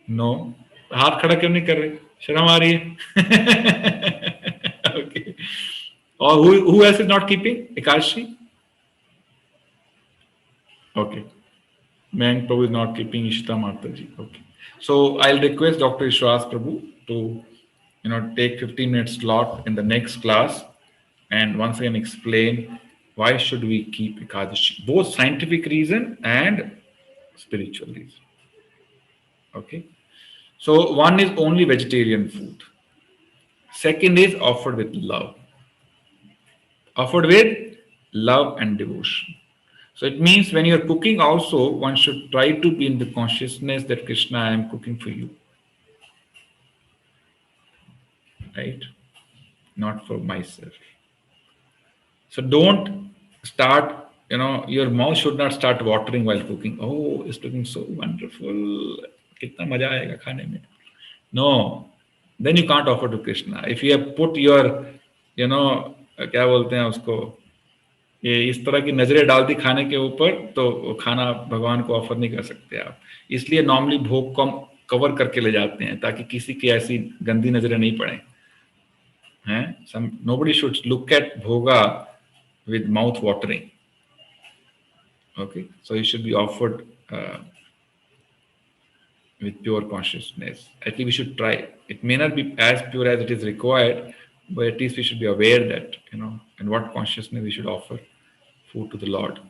S1: No. हाथ खड़ा क्यों नहीं कर रहे? शर्म आ रही है? Okay. Or who else is not keeping Ekadashi? Okay. Mayank Prabhu is not keeping Ishita Mataji. Okay. So I'll request Dr. Vishwas Prabhu to take 15 minutes slot in the next class and once again explain why should we keep Ekadashi, both scientific reason and spiritual reason. Okay. So one is only vegetarian food. Second is offered with love. Offered with love and devotion. So it means when you're cooking also, one should try to be in the consciousness that Krishna, I am cooking for you. Right? Not for myself. So don't start, your mouth should not start watering while cooking. Oh, it's looking so wonderful. Kitna maja aayega khane mein. No. Then you can't offer to Krishna. If you have put your, क्या बोलते हैं उसको, ये इस तरह की नजरें डाल दी खाने के ऊपर, तो खाना भगवान को ऑफर नहीं कर सकते आप. इसलिए नॉर्मली भोग को हम कवर करके ले जाते हैं ताकि किसी की ऐसी गंदी नजरें नहीं पड़े. Nobody should look at bhoga with mouth watering. Okay, so it should be offered with pure consciousness. At least we should try. It may not be as pure as it is required, but at least we should be aware that, in what consciousness we should offer food to the Lord.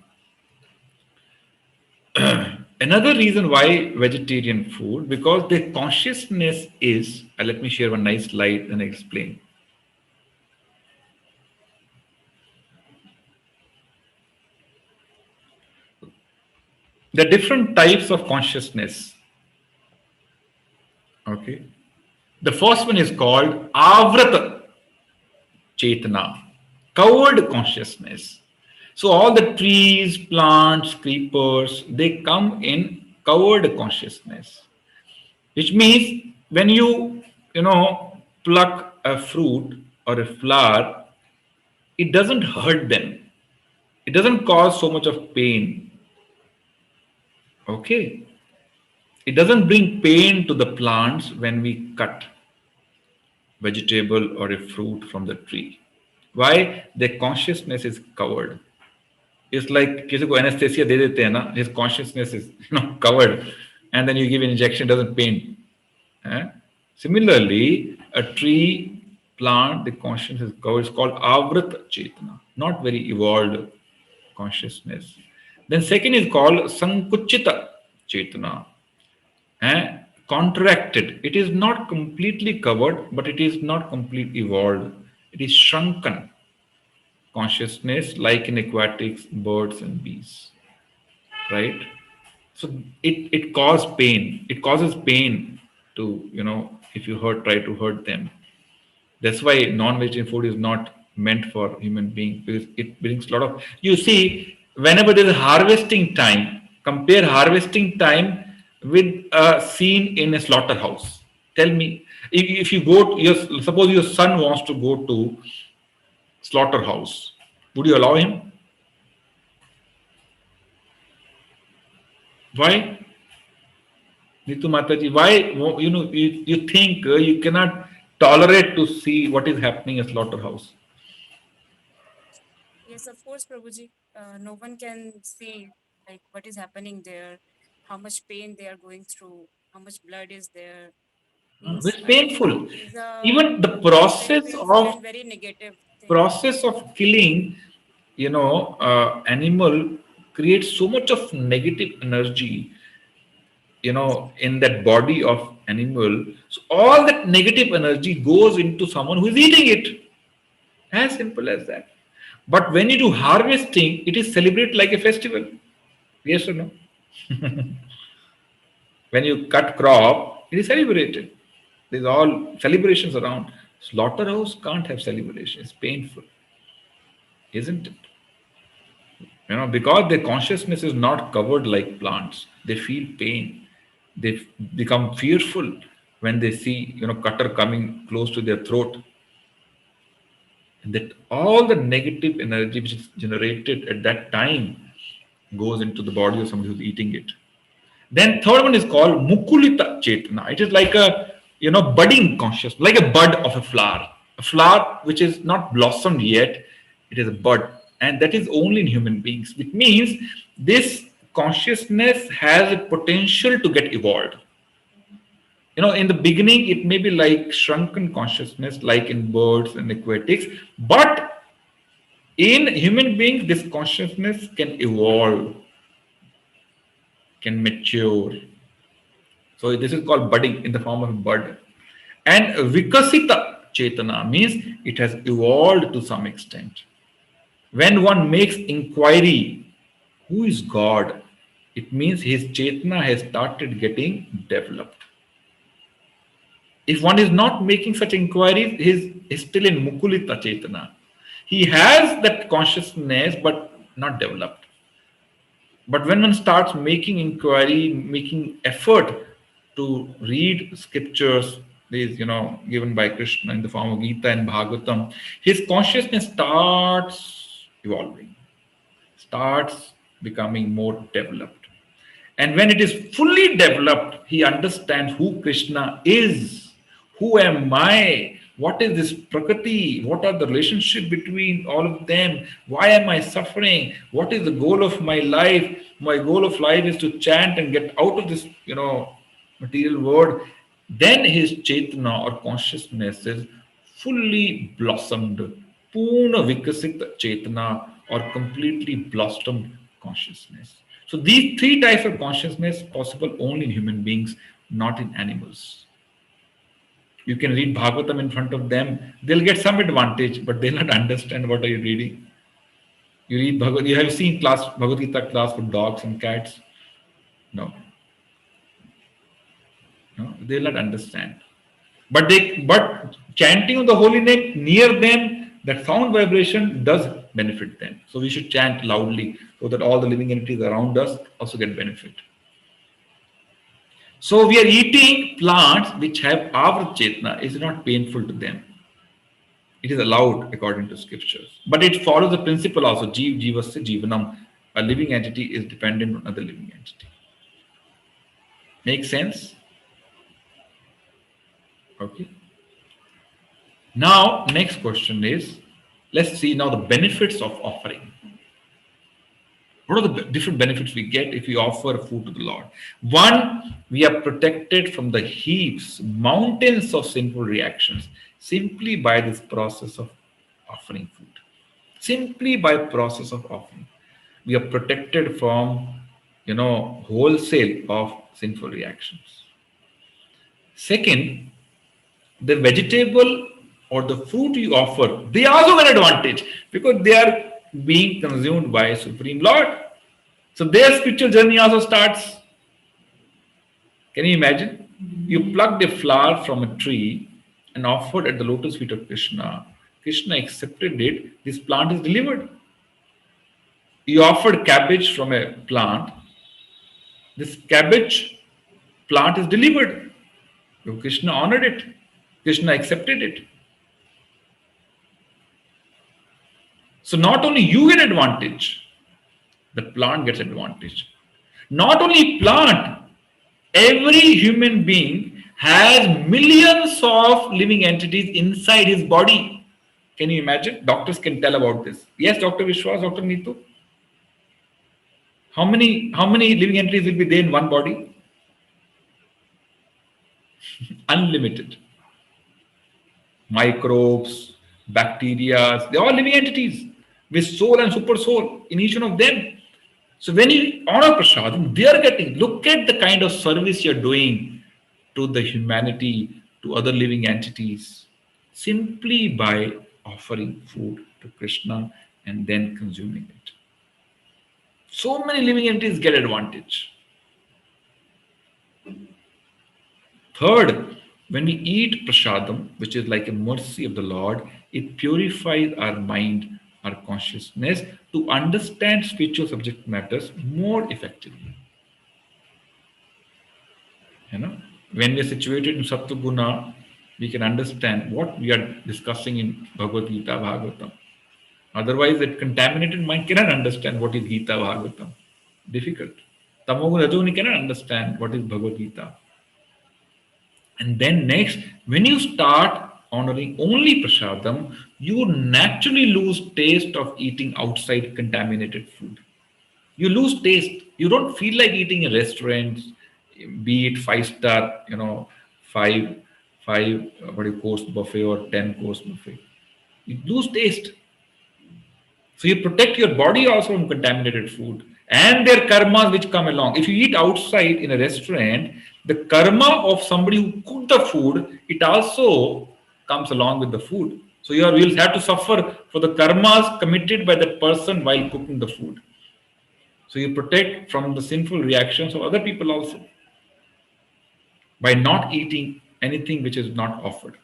S1: Another reason why vegetarian food, because the consciousness is, let me share one nice slide and explain. The different types of consciousness. Okay. The first one is called Avrata Chetana, covered consciousness. So all the trees, plants, creepers, they come in covered consciousness. Which means when you pluck a fruit or a flower, it doesn't hurt them. It doesn't cause so much of pain. Okay. It doesn't bring pain to the plants when we cut vegetable or a fruit from the tree. Why? The consciousness is covered. It's like किसी को anesthesia दे देते हैं ना, his consciousness is covered, and then you give an injection, it doesn't pain. Similarly, a tree, plant, the consciousness is covered. It's called Avrata Chetana, not very evolved consciousness. Then second is called Sankuchita Chetana. Contracted. It is not completely covered, but it is not completely evolved. It is shrunken consciousness, like in aquatics, birds and bees. Right? So it causes pain. It causes pain to, if you try to hurt them. That's why non-vegetarian food is not meant for human beings, because it brings a lot of, you see, whenever there is harvesting time, compare harvesting time with a scene in a slaughterhouse. Tell me, if you go to suppose your son wants to go to slaughterhouse, would you allow him? Why? Nitu Mataji, why, you think you cannot tolerate to see what is happening at slaughterhouse?
S8: Yes, of course, Prabhuji. No one can see like what is happening there, how much pain they are going through, how much blood is there. Means
S1: It's painful.
S8: it is a
S1: Even the
S8: very
S1: process
S8: painful
S1: of
S8: and very negative thing.
S1: killing, animal creates so much of negative energy, in that body of animal. So all that negative energy goes into someone who is eating it. As simple as that. But when you do harvesting, it is celebrated like a festival. Yes or no? When you cut crop, it is celebrated. There's all celebrations around. Slaughterhouse can't have celebration. It's painful, isn't it? Because their consciousness is not covered like plants. They feel pain. They become fearful when they see, cutter coming close to their throat. And that all the negative energy which is generated at that time goes into the body of somebody who's eating it. Then third one is called Mukulita Chetana. It is like a budding consciousness, like a bud of a flower. A flower which is not blossomed yet, it is a bud. And that is only in human beings, which means this consciousness has a potential to get evolved. In the beginning, it may be like shrunken consciousness, like in birds and aquatics, but in human beings, this consciousness can evolve, can mature. So this is called budding in the form of a bud. And Vikasita Chetana means it has evolved to some extent. When one makes inquiry, who is God? It means his Chetana has started getting developed. If one is not making such inquiries, he's still in Mukulita Chetana. He has that consciousness, but not developed. But when one starts making inquiry, making effort to read scriptures, these, given by Krishna in the form of Gita and Bhagavatam, his consciousness starts evolving, starts becoming more developed. And when it is fully developed, he understands who Krishna is. Who am I? What is this Prakriti? What are the relationship between all of them? Why am I suffering? What is the goal of my life? My goal of life is to chant and get out of this, material world. Then his Chetana or consciousness is fully blossomed. Purna Vikasit Chetana or completely blossomed consciousness. So these three types of consciousness possible only in human beings, not in animals. You can read Bhagavatam in front of them. They'll get some advantage, but they'll not understand what are you reading. You read Bhagavad. You have seen Bhagavad Gita class for dogs and cats? No. No, they'll not understand. But chanting of the holy name near them, that sound vibration does benefit them. So we should chant loudly so that all the living entities around us also get benefit. So we are eating plants which have our Chetana. Is not painful to them. It is allowed according to scriptures. But it follows the principle also, Jeev Jivasya Jivanam. A living entity is dependent on another living entity. Make sense? Okay. Now, next question is, let's see now the benefits of offering. What are the different benefits we get if we offer food to the Lord? One, we are protected from the heaps, mountains of sinful reactions simply by this process of offering food. Simply by process of offering. We are protected from, wholesale of sinful reactions. Second, the vegetable or the fruit you offer, they also get advantage because they are being consumed by Supreme Lord. So their spiritual journey also starts. Can you imagine? You plucked a flower from a tree and offered at the lotus feet of Krishna. Krishna accepted it. This plant is delivered. You offered cabbage from a plant. This cabbage plant is delivered. So Krishna honored it. Krishna accepted it. So not only you get advantage, the plant gets advantage. Not only plant, every human being has millions of living entities inside his body. Can you imagine? Doctors can tell about this. Yes, Dr. Vishwas, Dr. Neetu? How many living entities will be there in one body? Unlimited. Microbes, bacteria, they're all living entities with soul and super soul in each one of them. So when you honor prasadam, they are getting, look at the kind of service you're doing to the humanity, to other living entities, simply by offering food to Krishna and then consuming it. So many living entities get advantage. Third, when we eat prasadam, which is like a mercy of the Lord, it purifies our mind, our consciousness to understand spiritual subject matters more effectively. You know, when we are situated in Sattva Guna, we can understand what we are discussing in Bhagavad Gita, Bhagavatam. Otherwise, that contaminated mind cannot understand what is Gita, Bhagavatam. Difficult. Tamoguna Rajoguna cannot understand what is Bhagavad Gita. And then next, when you start honoring only prasadam, you naturally lose taste of eating outside contaminated food. You lose taste. You don't feel like eating in restaurants, be it 5-star, five course buffet or 10-course buffet. You lose taste. So you protect your body also from contaminated food and their karmas which come along. If you eat outside in a restaurant, the karma of somebody who cooked the food, it also comes along with the food. So you will have to suffer for the karmas committed by that person while cooking the food. So you protect from the sinful reactions of other people also by not eating anything which is not offered.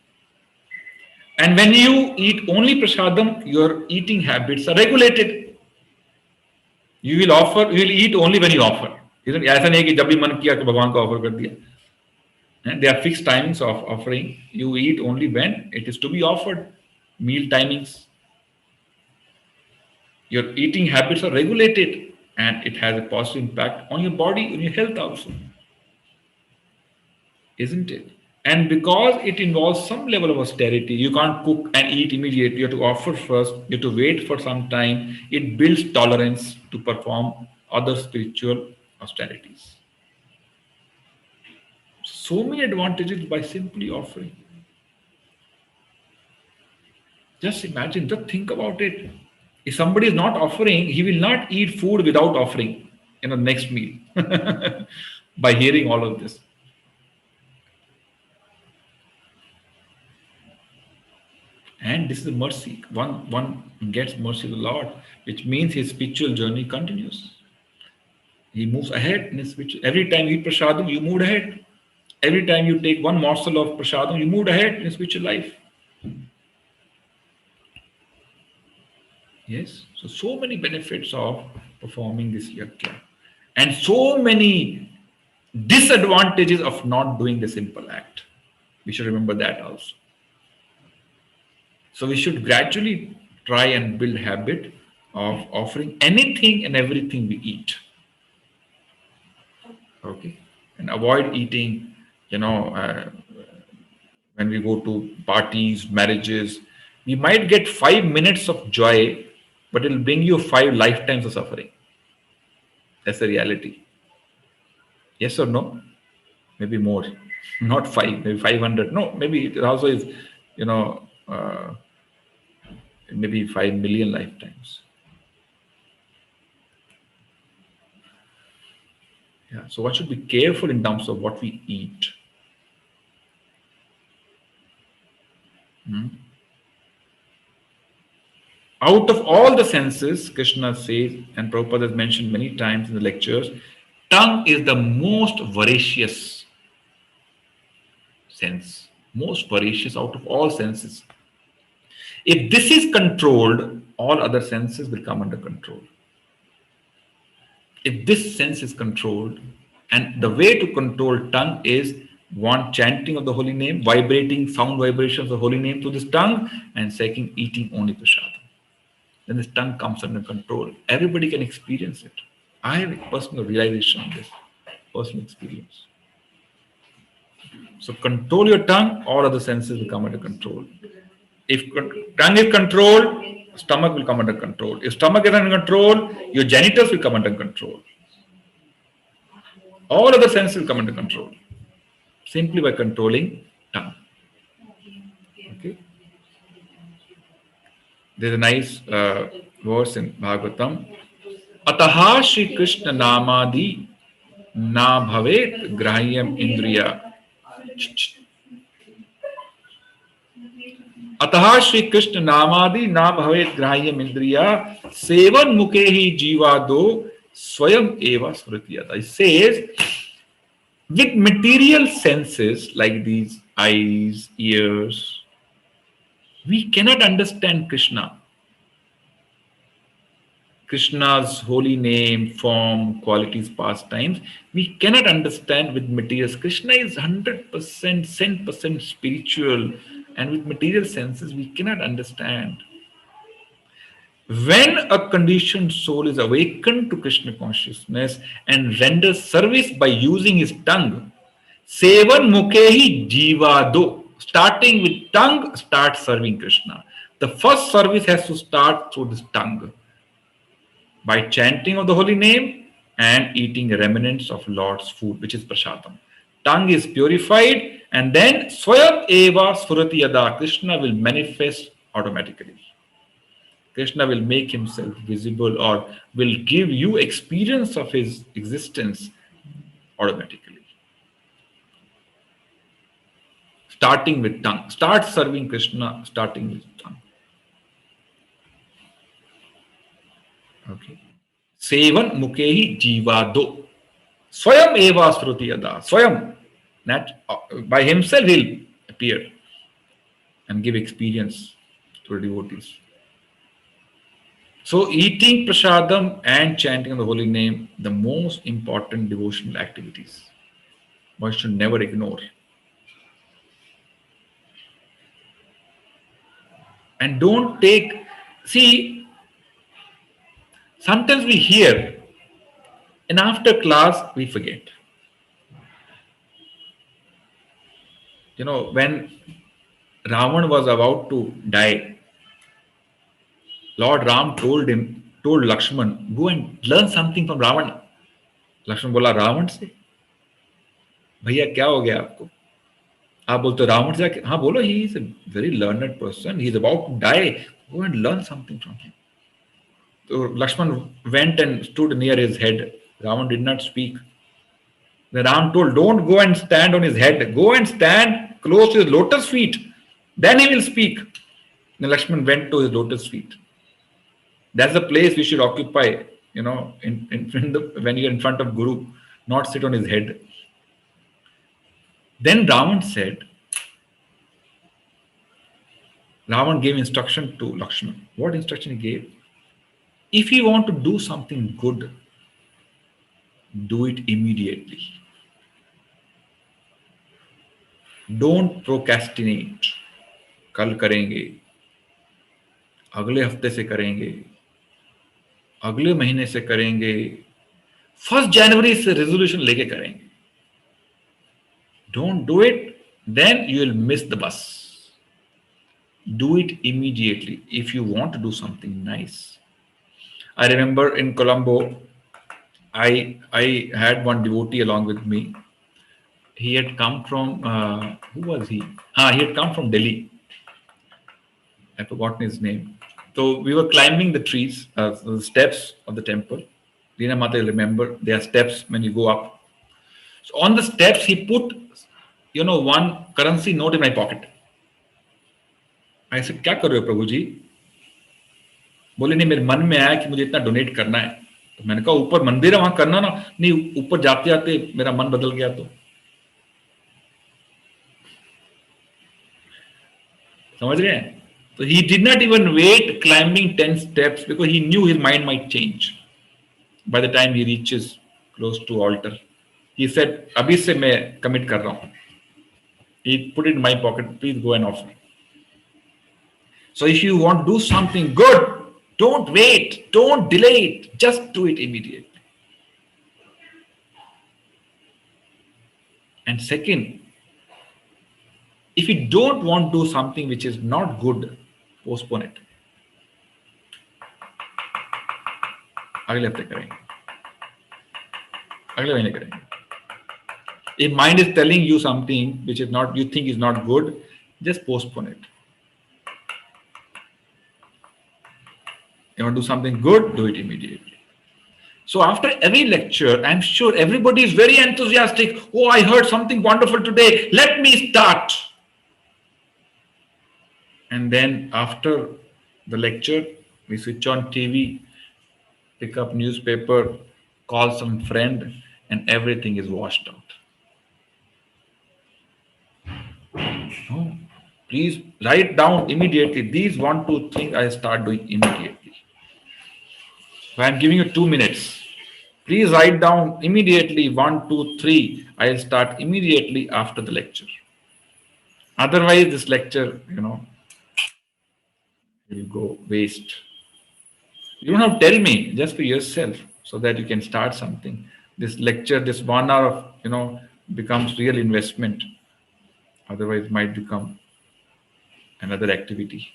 S1: And when you eat only prasadam, your eating habits are regulated. You will eat only when you offer. ऐसा नहीं है कि जब भी मन किया तो भगवान को ऑफर कर दिया. And there are fixed timings of offering. You eat only when it is to be offered. Meal timings. Your eating habits are regulated and it has a positive impact on your body, on your health also. Isn't it? And because it involves some level of austerity, you can't cook and eat immediately. You have to offer first. You have to wait for some time. It builds tolerance to perform other spiritual austerities. So many advantages by simply offering. Just imagine, just think about it. If somebody is not offering, he will not eat food without offering in the next meal by hearing all of this. And this is mercy. One gets mercy of the Lord, which means his spiritual journey continues. He moves ahead in his spiritual. Every time you eat prasadam, you move ahead. Every time you take one morsel of prasadam, you move ahead in your spiritual life. Yes. So many benefits of performing this yajna. And so many disadvantages of not doing the simple act. We should remember that also. So we should gradually try and build habit of offering anything and everything we eat. Okay. And avoid eating, when we go to parties, marriages, we might get 5 minutes of joy, but it'll bring you 5 lifetimes of suffering. That's the reality. Yes or no? Maybe more. Not 5, maybe 500. No, maybe it also is, maybe 5 million lifetimes. Yeah. So one should be careful in terms of what we eat. Out of all the senses, Krishna says, and Prabhupada has mentioned many times in the lectures, tongue is the most voracious sense, most voracious out of all senses. If this is controlled, all other senses will come under control. If this sense is controlled, and the way to control tongue is one, chanting of the holy name, vibrating sound vibrations of the holy name through this tongue, and second, eating only prasadam. Then this tongue comes under control. Everybody can experience it. I have a personal realization on this, personal experience. So control your tongue, all other senses will come under control. If tongue is controlled, stomach will come under control. If stomach is under control, your genitals will come under control. All other senses will come under control simply by controlling tongue. Okay. There's a nice verse in Bhagavatam. Ataha Shri Krishna Namadi na bhavet grahyam indriya. Ataha Shri Krishna Namadi na bhavet grahyam indriya sevan mukehi jivado swayam eva smritiyata. It says, with material senses like these eyes, ears, we cannot understand Krishna. Krishna's holy name, form, qualities, pastimes, we cannot understand with materials. Krishna is 100%, 10% spiritual, and with material senses, we cannot understand. When a conditioned soul is awakened to Krishna consciousness and renders service by using his tongue, Sevan Mukehi Jivado, starting with tongue, start serving Krishna. The first service has to start through this tongue, by chanting of the holy name and eating remnants of Lord's food, which is prasadam. Tongue is purified, and then Swayam Eva Sfurati Yada, Krishna will manifest automatically. Krishna will make himself visible or will give you experience of his existence automatically. Starting with tongue. Start serving Krishna starting with tongue. Okay. Sevan mukehi jivado. Swayam eva sruti yada. Swayam. By himself he'll appear and give experience to the devotees. So eating prasadam and chanting of the holy name, the most important devotional activities. One should never ignore. And don't see, sometimes we hear and after class we forget. You know, when Ravan was about to die, Lord Ram told Lakshman, go and learn something from Ravan. Lakshman बोला रावण से, भैया क्या हो गया आपको? आप बोलते रावण से, हाँ बोलो, he is a very learned person, he is about to die, go and learn something from him. So Lakshman went and stood near his head. Ravan did not speak. The Ram told, don't go and stand on his head, go and stand close to his lotus feet, then he will speak. Then Lakshman went to his lotus feet. That's the place we should occupy, you know, when you're in front of Guru, not sit on his head. Then Ravan said, Ravan gave instruction to Lakshman. What instruction he gave? If you want to do something good, do it immediately. Don't procrastinate. कल करेंगे, अगले हफ्ते से करेंगे, अगले महीने से करेंगे, 1 जनवरी से रेजोल्यूशन लेके करेंगे. Don't do it, then you will miss the bus. Do it immediately if you want to do something nice. I remember in Colombo, I had one devotee along with me. He had come from, who was he? He had come from Delhi. I've forgotten his name. So we were climbing the trees, the steps of the temple. Dina Mata, you remember, there are steps when you go up. So on the steps, he put, one currency note in my pocket. I said, क्या कर रहे हो प्रभु जी? बोले नहीं, मेरे मन में आया कि मुझे इतना डोनेट करना है. तो मैंने कहा ऊपर मंदिर है, वहां करना ना. नहीं, ऊपर जाते जाते मेरा मन बदल गया. तो समझ रहे हैं? So he did not even wait climbing 10 steps because he knew his mind might change by the time he reaches close to altar. He said, अभी से मैं commit कर रहा हूं. He put it in my pocket. Please go and offer. So if you want to do something good, don't wait, don't delay it. Just do it immediately. And second, if you don't want to do something which is not good, postpone it. अगले हफ्ते करेंगे, अगले महीने करेंगे. If mind is telling you something which is not, you think is not good, just postpone it. You want to do something good, do it immediately. So after every lecture, I'm sure everybody is very enthusiastic. Oh, I heard something wonderful today. Let me start. And then after the lecture, we switch on TV, pick up newspaper, call some friend, and everything is washed out. No, please write down immediately. These 1, 2 things I start doing immediately. So I'm giving you 2 minutes. Please write down immediately 1, 2, 3. I'll start immediately after the lecture. Otherwise, this lecture, will go waste. You don't have to tell me, just for yourself, so that you can start something. This lecture, this 1 hour of, becomes real investment. Otherwise, it might become another activity.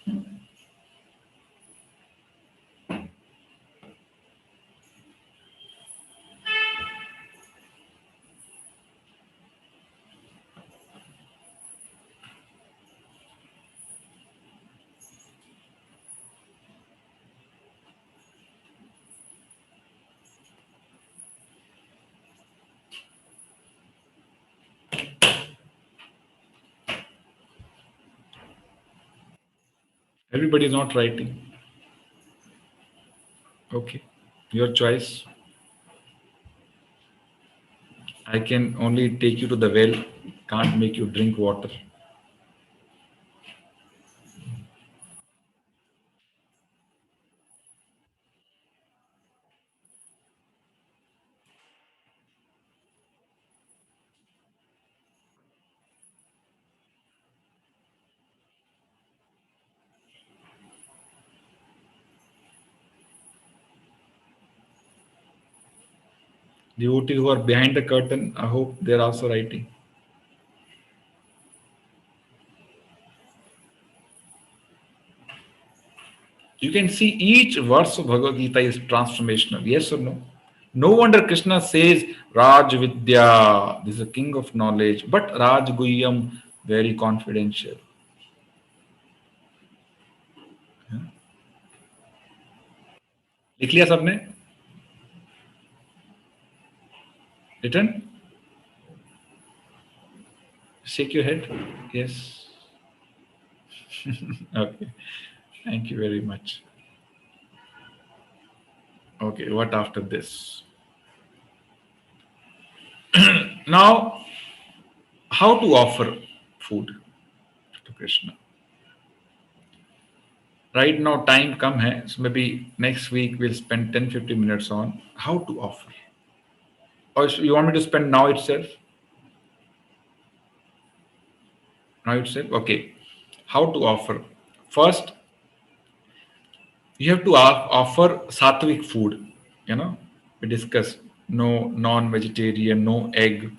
S1: Everybody is not writing. Okay, your choice. I can only take you to the well, can't make you drink water. Devotees who are behind the curtain, I hope they're also writing. You can see each verse of Bhagavad Gita is transformational. Yes or no? No wonder Krishna says Raj Vidya, this is a king of knowledge, but Raj Guhyam, very confidential. लिख लिया सबने? Written? Shake your head. Yes. Okay. Thank you very much. Okay, what after this? Now, how to offer food to Krishna? Right now, time come hai, so maybe next week we'll spend 10-15 minutes on how to offer. Or you want me to spend now itself? Now itself? Okay. How to offer? First, you have to offer sattvic food. We discussed no non-vegetarian, no egg,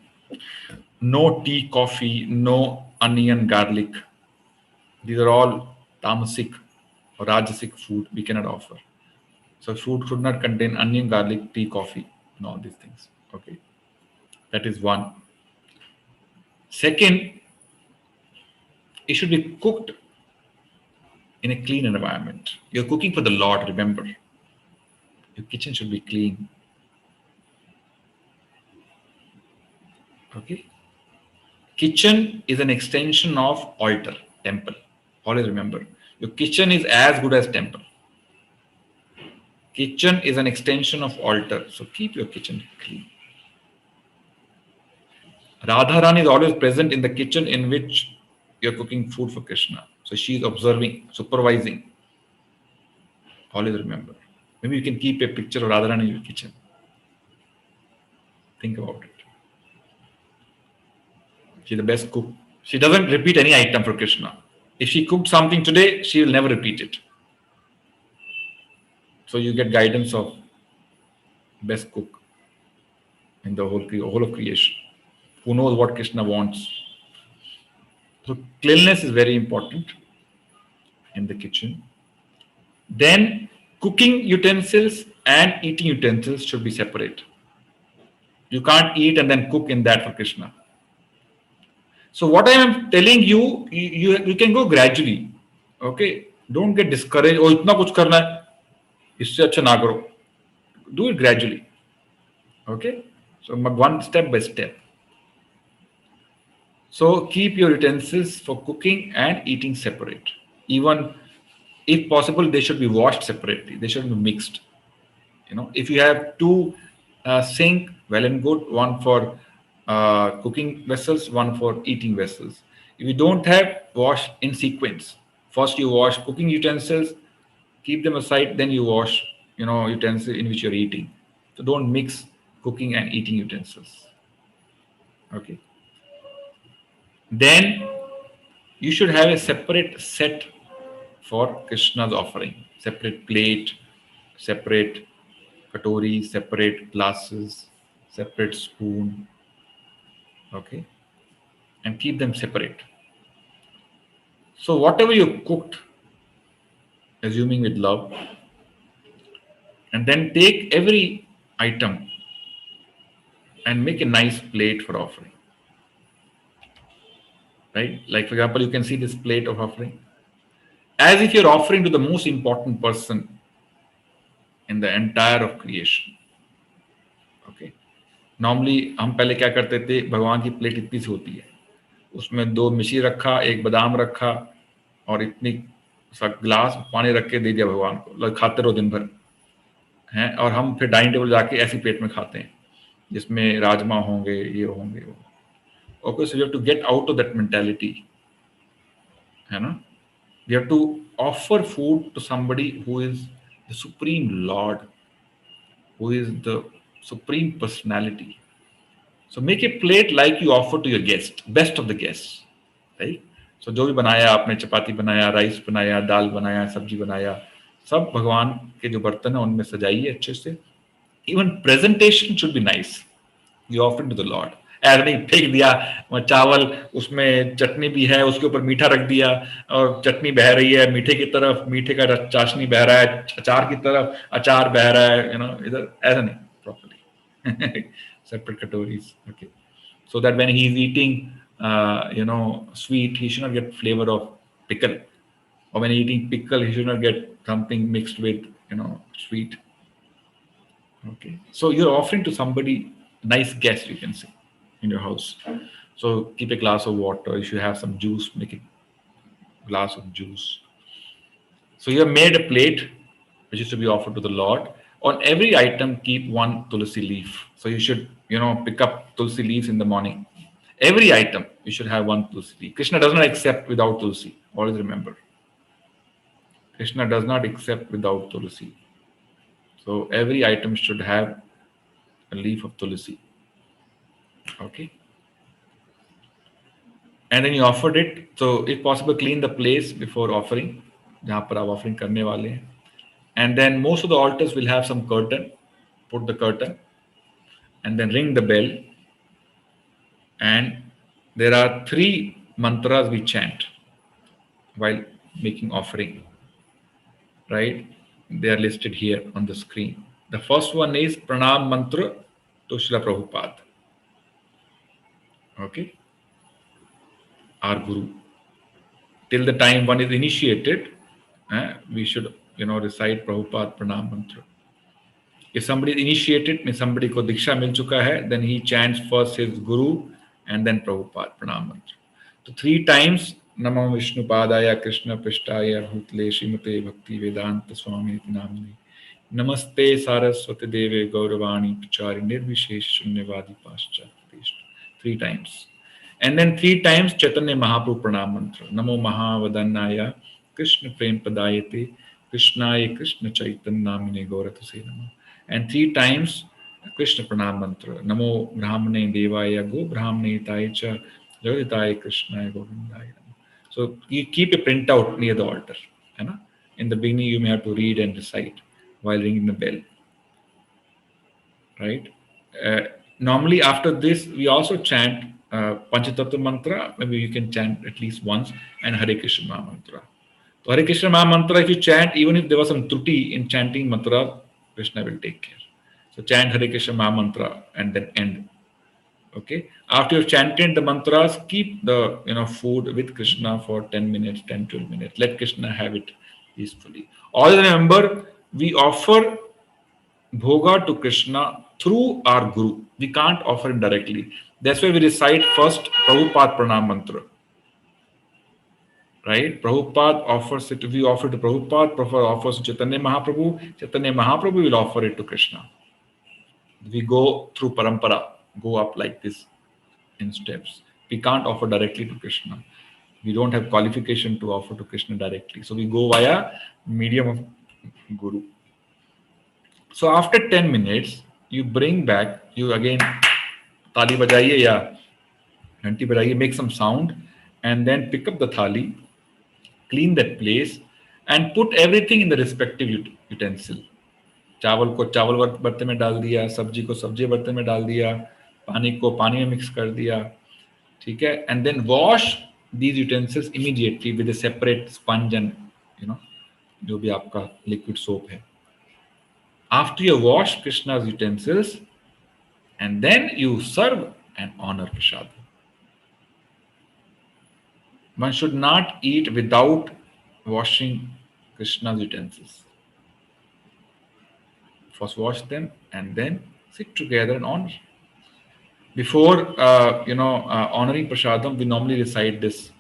S1: no tea, coffee, no onion, garlic. These are all tamasic or rajasic food we cannot offer. So food should not contain onion, garlic, tea, coffee, and all these things. Okay. That is one. Second, it should be cooked in a clean environment. You're cooking for the Lord, remember. Your kitchen should be clean. Okay. Kitchen is an extension of altar, temple. Always remember, your kitchen is as good as temple. Kitchen is an extension of altar, so keep your kitchen clean. Radharani is always present in the kitchen in which you're cooking food for Krishna. So she is observing, supervising. Always remember. Maybe you can keep a picture of Radharani in your kitchen. Think about it. She's the best cook. She doesn't repeat any item for Krishna. If she cooked something today, she will never repeat it. So you get guidance of best cook in the whole of creation. who knows what Krishna wants. So cleanliness is very important in the kitchen. Then cooking utensils and eating utensils should be separate. You can't eat and then cook in that for Krishna. So what I am telling you, you can go gradually. Okay, don't get discouraged. Oh, इतना कुछ करना है, इससे अच्छा ना करो. Do it gradually. Okay, so one step by step. So keep your utensils for cooking and eating separate. Even if possible, they should be washed separately. They shouldn't be mixed. If you have two sink, well and good, one for cooking vessels, one for eating vessels. If you don't have, wash in sequence. First you wash cooking utensils, keep them aside, then you wash utensils in which you're eating. So don't mix cooking and eating utensils. Okay. Then you should have a separate set for Krishna's offering. Separate plate, separate katori, separate glasses, separate spoon. Okay. And keep them separate. So whatever you cooked, assuming with love, and then take every item and make a nice plate for offering. Right? Like for example, you can see this plate of offering. As if you're offering to the most important person in the entire of creation. Okay. Normally हम पहले क्या करते थे, भगवान की plate इतनी सी होती है, उसमें 2 मिश्री रखा, 1 बादाम रखा और इतनी सा ग्लास पानी रख के दे दिया भगवान को, खाते रहो दिन भर हैं. और हम फिर डाइनिंग टेबल जाके ऐसी प्लेट में खाते हैं जिसमें राजमा होंगे, ये होंगे वो. Okay, so you have to get out of that mentality. You have to offer food to somebody who is the Supreme Lord, who is the Supreme Personality. So make a plate like you offer to your guest, best of the guests, right? So जो भी बनाया आपने, चपाती बनाया, rice बनाया, दाल बनाया, सब्जी बनाया, सब भगवान के जो बर्तन है उनमें सजाइए अच्छे से. Even presentation should be nice. You offer to the Lord. ऐसा नहीं फेंक दिया चावल, उसमें चटनी भी है, उसके ऊपर मीठा रख दिया और चटनी बह रही है मीठे की तरफ, मीठे का चाशनी बह रहा है अचार की तरफ, अचार बह रहा है इधर. ऐसा नहीं, properly. Separate katoris. Okay, so that when he is eating sweet, he should not get flavor of pickle, or when eating pickle he should not get something mixed with sweet. Okay, so you're offering to somebody, nice guest, you can say, in your house. So keep a glass of water. If you have some juice, make a glass of juice. So you have made a plate which is to be offered to the Lord. On every item, keep 1 tulsi leaf. So you should, pick up tulsi leaves in the morning. Every item, you should have 1 tulsi leaf. Krishna does not accept without tulsi. Always remember. Krishna does not accept without tulsi. So every item should have a leaf of tulsi. Okay. And then you offered it. So if possible, clean the place before offering. जहाँ पर आप offering करने वाले हैं. And then most of the altars will have some curtain. Put the curtain and then ring the bell. And there are 3 mantras we chant while making offering. Right? They are listed here on the screen. The first one is Pranam Mantra to Srila Prabhupada. Okay? Our Guru. Till the time one is initiated, we should, recite Prabhupada Pranam Mantra. If somebody is initiated, means somebody ko diksha mil chuka hai, then he chants first his Guru and then Prabhupada Pranam Mantra. So 3 times, Namo Vishnu Padaya Krishna Prishtaya Bhutle Srimate Bhakti Vedanta Swami Namni Namaste Saraswati Deve Gauravani Pachari Nirvishesh Shunyavadi Paschat. 3 times. And then 3 times Chaitanya Mahaprabhu Pranam Mantra. Namo Mahavadannaya Krishna Prem Padayate Krishnaya Krishna Chaitanya Namine Gauratase Nama. And 3 times Krishna Pranam Mantra. Namo Brahmane Devaya Go Brahmane Taicha Jagaditaya Krishnaya Govindaya. So you keep a printout near the altar. In the beginning, you may have to read and recite while ringing the bell. Right? normally after this, we also chant Panchatattva mantra. Maybe you can chant at least once, and Hare Krishna Maha mantra. So Hare Krishna Maha mantra, if you chant, even if there was some truti in chanting mantra, Krishna will take care. So chant Hare Krishna Maha mantra and then end. Okay. After you've chanted the mantras, keep the food with Krishna for 10 minutes, 10, 12 minutes. Let Krishna have it peacefully. Always remember, we offer bhoga to Krishna through our Guru. We can't offer him directly. That's why we recite first Prabhupada Pranam mantra. Right? Prabhupada offers it, we offer it to Prabhupada, Prabhupada offers to Chaitanya Mahaprabhu, Chaitanya Mahaprabhu will offer it to Krishna. We go through parampara, go up like this in steps. We can't offer directly to Krishna. We don't have qualification to offer to Krishna directly. So we go via medium of Guru. So after 10 minutes, you bring back, you again thali bajaiye ya ghanti bajaiye, make some sound, and then pick up the thali, clean that place, and put everything in the respective utensil. चावल को चावल बर्तन में डाल दिया, सब्जी को सब्जी बर्तन में डाल दिया, पानी को पानी में मिक्स कर दिया, ठीक है, and then wash these utensils immediately with a separate sponge and जो भी आपका liquid soap है. After you wash Krishna's utensils, and then you serve and honor prasad. One should not eat without washing Krishna's utensils. First wash them and then sit together and honor. Before honoring prasadam, we normally recite this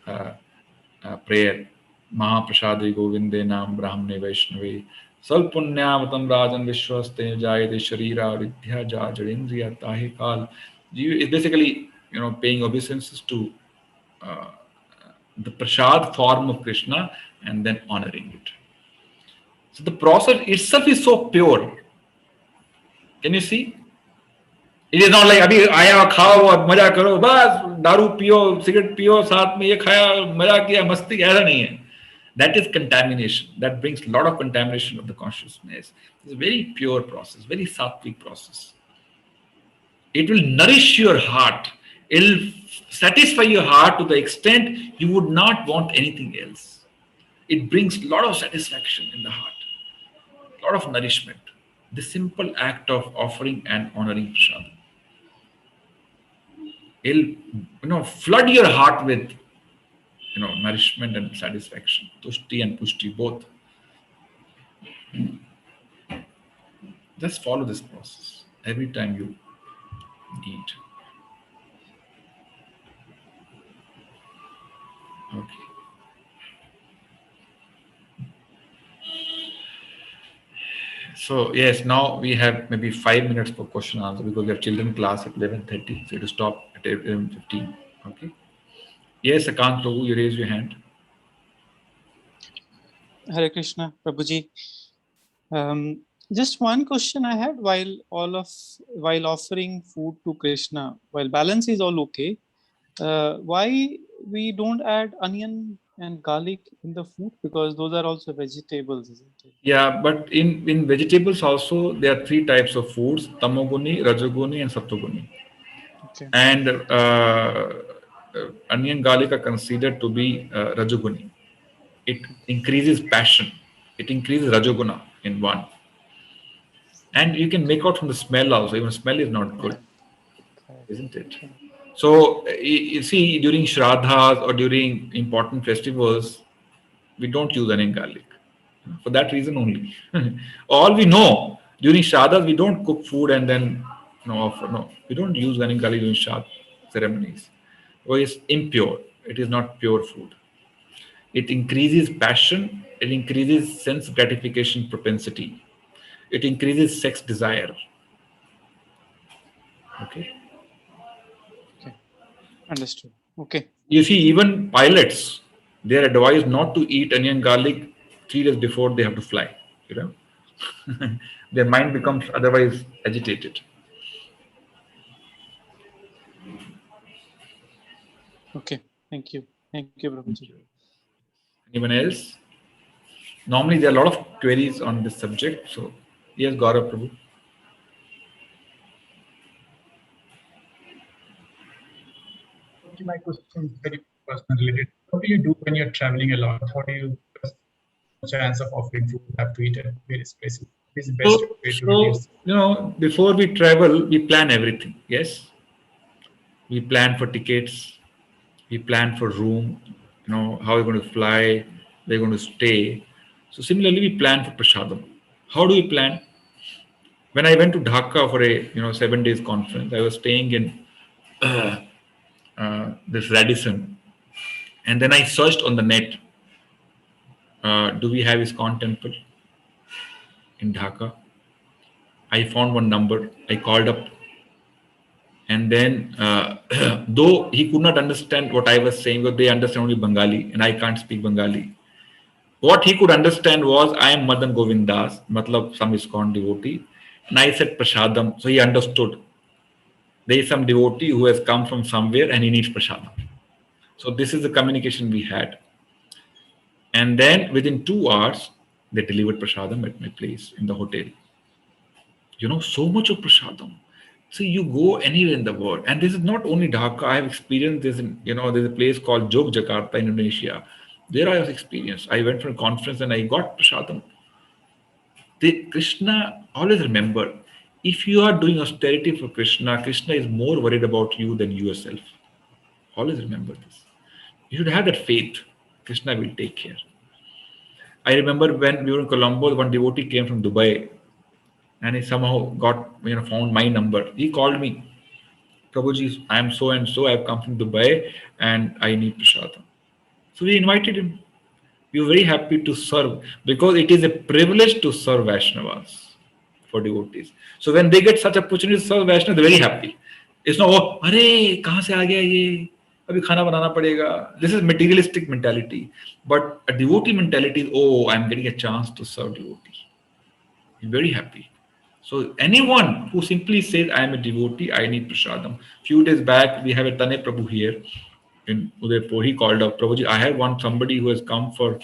S1: prayer: Maha Prasade Govinde Nam Brahmane Vaishnave Salpunyamatam Rajan Vishwaste Jayade Sharira Vidya Jajarindriya Tahe Kal. It's basically paying obeisances to the prasad form of Krishna and then honoring it. So the process itself is so pure. Can you see? It is not like अभी आया खाओ और मजा करो, बस दारू पियो, cigarette पियो, साथ में ये खाया, मजा किया, मस्ती, ऐसा नहीं है. That is contamination. That brings a lot of contamination of the consciousness. It's a very pure process, very sattvic process. It will nourish your heart. It will satisfy your heart to the extent you would not want anything else. It brings a lot of satisfaction in the heart, a lot of nourishment. The simple act of offering and honoring prasadam. It'll flood your heart with nourishment and satisfaction. Tushti and pushti both. Just follow this process every time you eat. Okay. So yes, now we have maybe 5 minutes for question and answer because we have children class at 11:30. So to stop at 11:15. Okay. Yes, Akant Prabhu, you raise your hand.
S9: Hare Krishna, Prabhuji. Just one question I had while offering food to Krishna, while balance is all okay, why we don't add onion and garlic in the food, because those are also vegetables, isn't it?
S1: Yeah, but in vegetables also there are 3 types of foods: tamoguni, rajoguni, and sattoguni.
S9: Okay.
S1: And onion, garlic are considered to be rajoguni. It increases passion. It increases rajoguna in one. And you can make out from the smell also. Even smell is not good, isn't it? So you see, during shraddhas or during important festivals, we don't use onion garlic. For that reason only. All we know, during shraddhas, we don't cook food and then offer. No, we don't use onion garlic during shraddha ceremonies. So it's impure. It is not pure food. It increases passion. It increases sense gratification propensity. It increases sex desire. Okay.
S9: Understood. Okay.
S1: You see, even pilots, they are advised not to eat onion garlic 3 days before they have to fly. Their mind becomes otherwise agitated.
S9: Okay. Thank you. Thank you, Prabhuji.
S1: Anyone else? Normally, there are a lot of queries on this subject. So, yes, Gaurav Prabhu.
S5: my question is very personal related. What do you do when you're traveling a lot? How do you chance of offering food have to eat at various places? What is the best way to reduce?
S1: Before we travel, we plan everything. Yes, we plan for tickets, we plan for room. How we're going to fly, we're going to stay. So similarly, we plan for prasadam. How do we plan? When I went to Dhaka for a 7 days conference, I was staying in this Radisson, and then I searched on the net. Do we have ISKCON temple in Dhaka? I found one number. I called up, and then though he could not understand what I was saying, because they understand only Bengali, and I can't speak Bengali. What he could understand was, I am Madan Govindas, matlab some ISKCON devotee, and I said prasadam, so he understood. There is some devotee who has come from somewhere and he needs prasadam. So this is the communication we had. And then within 2 hours, they delivered prasadam at my place in the hotel. So much of prasadam. So you go anywhere in the world, and this is not only Dhaka. I have experienced this in, there's a place called Yogyakarta, Indonesia. There I have experienced. I went for a conference and I got prasadam. Krishna, always remember, if you are doing austerity for Krishna, Krishna is more worried about you than you yourself. Always remember this. You should have that faith. Krishna will take care. I remember when we were in Colombo, one devotee came from Dubai, and he somehow found my number. He called me, Prabhuji, I am so and so. I have come from Dubai and I need prasadam. So we invited him. We were very happy to serve, because it is a privilege to serve Vaishnavas for devotees. So when they get such opportunity to serve Vaishnavas, they're very happy. It's not, oh, arey, kahan se aa gaya ye? Abhi khana banana padega. This is materialistic mentality. But a devotee mentality is, oh, I'm getting a chance to serve devotees. He's very happy. So anyone who simply says, I am a devotee, I need prasadam. Few days back, we have a Tane Prabhu here in Udaipur. He called up, Prabhuji, I have somebody who has come for,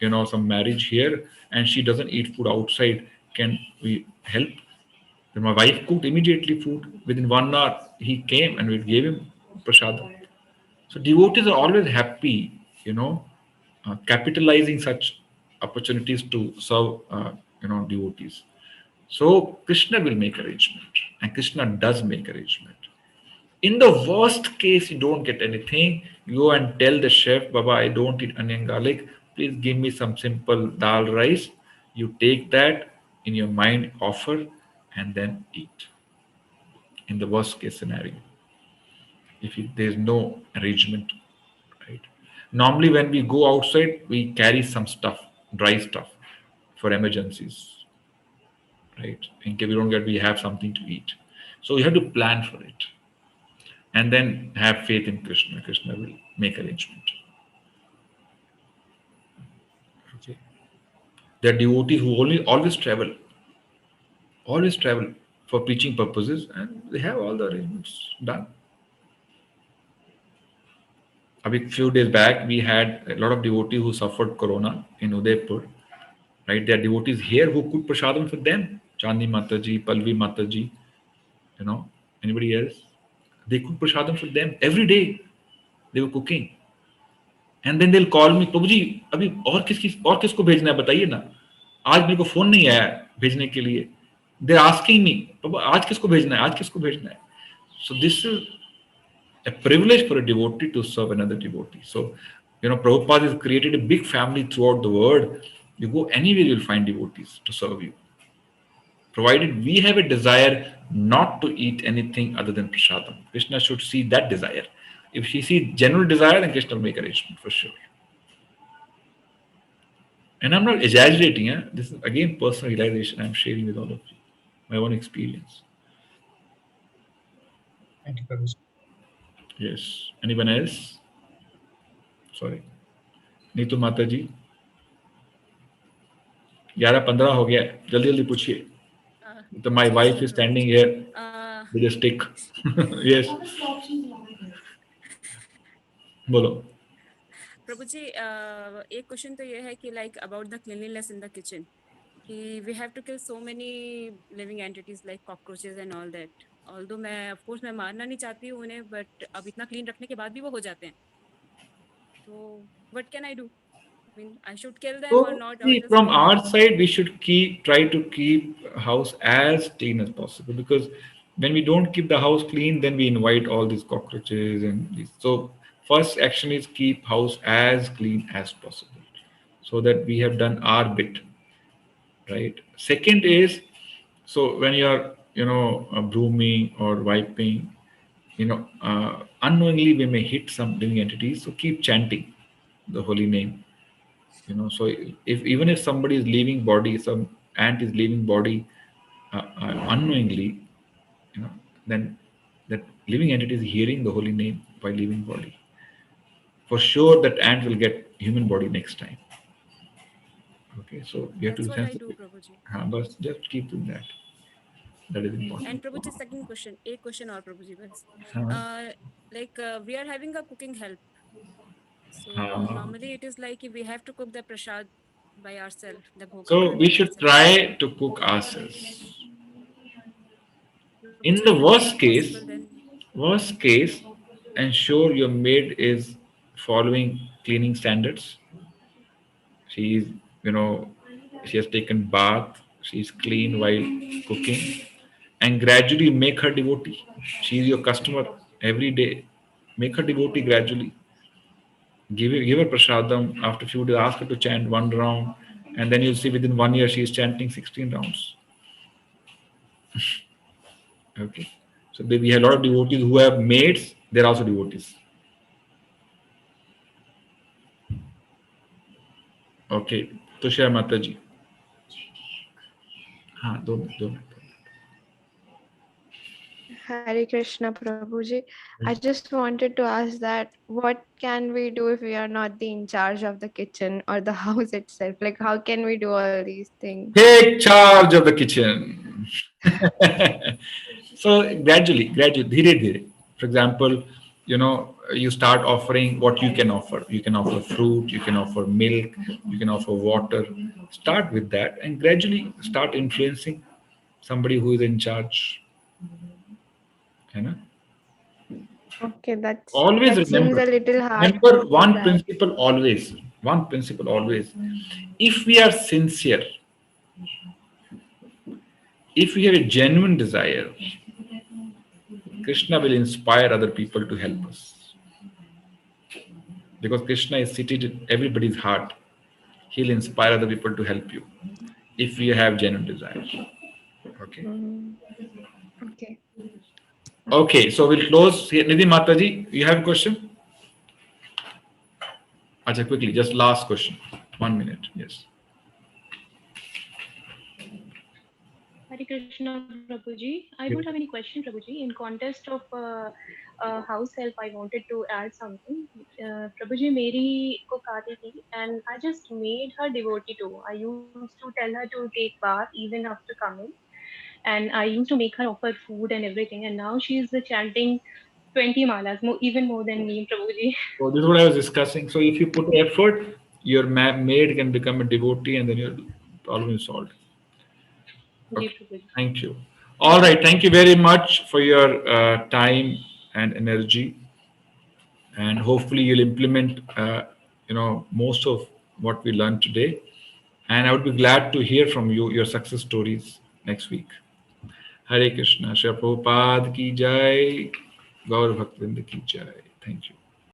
S1: some marriage here, and she doesn't eat food outside. Can we help? Then my wife cooked immediately food. Within 1 hour, he came and we gave him prasadam. So devotees are always happy, capitalizing such opportunities to serve, devotees. So Krishna will make arrangement, and Krishna does make arrangement. In the worst case, you don't get anything, you go and tell the chef, Baba, I don't eat onion garlic. Please give me some simple dal rice. You take that in your mind, offer, and then eat. In the worst case scenario, if there's no arrangement, right? Normally, when we go outside, we carry some stuff, dry stuff, for emergencies. Right? In case we have something to eat. So you have to plan for it. And then have faith in Krishna. Krishna will make arrangement. Okay. There are devotees who always travel for preaching purposes, and they have all the arrangements done. A few days back, we had a lot of devotees who suffered corona in Udaipur. Right? There are devotees here who cook prasadam for them. Chandni Mataji, Palvi Mataji, anybody else? They cook prasadam for them every day. They were cooking, and then they'll call me, Prabhuji, अभी और किसको भेजना है बताइए ना. आज मेरे को फोन नहीं आया भेजने के लिए. They're asking me, Prabhu, आज किसको भेजना है? So this is a privilege for a devotee to serve another devotee. So, Prabhupada has created a big family throughout the world. You go anywhere, you'll find devotees to serve you. Provided we have a desire not to eat anything other than prasadam. Krishna should see that desire. If she sees genuine desire, then Krishna will make arrangement for sure. And I'm not exaggerating. This is again personal realization I'm sharing with all of you. My own experience.
S5: Thank you, Prabhuji.
S1: Yes. Anyone else? Sorry. Neetu Mataji. 11:15 हो गया है. जल्दी पूछिए. So my wife is standing here with a stick. Yes. बोलो.
S8: Prabhuji, एक question तो ये है कि like about the cleanliness in the kitchen. We have to kill so many living entities like cockroaches and all that. Although मैं of course मैं मारना नहीं चाहती हूँ उन्हें, बट अब इतना क्लीन रखने के बाद भी वो हो जाते हैं, तो what can I do? I mean, I should kill them or
S1: So
S8: not, or
S1: see,
S8: just
S1: from
S8: leave them?
S1: our side, we should try to keep house as clean as possible, because when we don't keep the house clean, then we invite all these cockroaches and these. So first action is keep house as clean as possible, so that we have done our bit, right? Second is, so when you are brooming or wiping, unknowingly we may hit some living entities. So keep chanting the holy name. So if even if somebody is leaving body, some ant is leaving body unknowingly, then that living entity is hearing the holy name by leaving body. For sure that ant will get human body next time. Okay, so you have to
S8: That's
S1: be
S8: what I do,
S1: sensitive.
S8: Prabhuji.
S1: But just keep doing that. That is important.
S8: And Prabhuji, second question, a question or Prabhuji, bas.
S1: हाँ,
S8: We are having a cooking help. So
S1: हाँ.
S8: normally it is like we have to cook the prasad by ourselves, the bhoga
S1: So
S8: banana
S1: we
S8: by
S1: should
S8: ourselves.
S1: try to cook ourselves. In
S8: Prabhuji,
S1: the
S8: if it is
S1: worst
S8: not
S1: case,
S8: possible, then
S1: ensure your maid is following cleaning standards. She is, she has taken bath, she is clean while cooking, and gradually make her devotee. She is your customer every day. Make her devotee gradually. Give her prasadam. After a few days, ask her to chant one round, and then you'll see within 1 year she is chanting 16 rounds. Okay. So we have a lot of devotees who have maids, they're also devotees. Okay. Tushar Mataji. हाँ, 2 minute.
S2: Hare Krishna Prabhuji. I just wanted to ask that what can we do if we are not the in charge of the kitchen or the house itself? Like how can we do all these things?
S1: Take charge of the kitchen. So gradually, dhire dhire. For example, you start offering what you can offer. You can offer fruit, you can offer milk, you can offer water. Start with that and gradually start influencing somebody who is in charge.
S2: Okay,
S1: Always
S2: that seems
S1: remember,
S2: a little hard.
S1: remember one
S2: that.
S1: principle always. One principle always. If we are sincere, if we have a genuine desire, Krishna will inspire other people to help us. Because Krishna is seated in everybody's heart. He'll inspire other people to help you if we have genuine desire. Okay.
S2: Okay.
S1: Okay, so we'll close here. Nidhi Mataji, you have a question? Acha, quickly, just last question. 1 minute, yes.
S10: Hare Krishna Prabhuji. I don't have any question, Prabhuji. In context of house help, I wanted to add something. Prabhuji, Mary ko khati thi, and I just made her devotee too. I used to tell her to take bath even after coming, and I used to make her offer food and everything. And now she's chanting 20 malas, even more than me, Prabhuji.
S1: So this is what I was discussing. So if you put effort, your maid can become a devotee, and then your problem is solved. Okay. Thank you. All right. Thank you very much for your time and energy, and hopefully you'll implement, most of what we learned today. And I would be glad to hear from you your success stories next week. Hare Krishna. Shri Prabhupada ki jai. Gaur Bhaktivinoda ki jai. Thank you.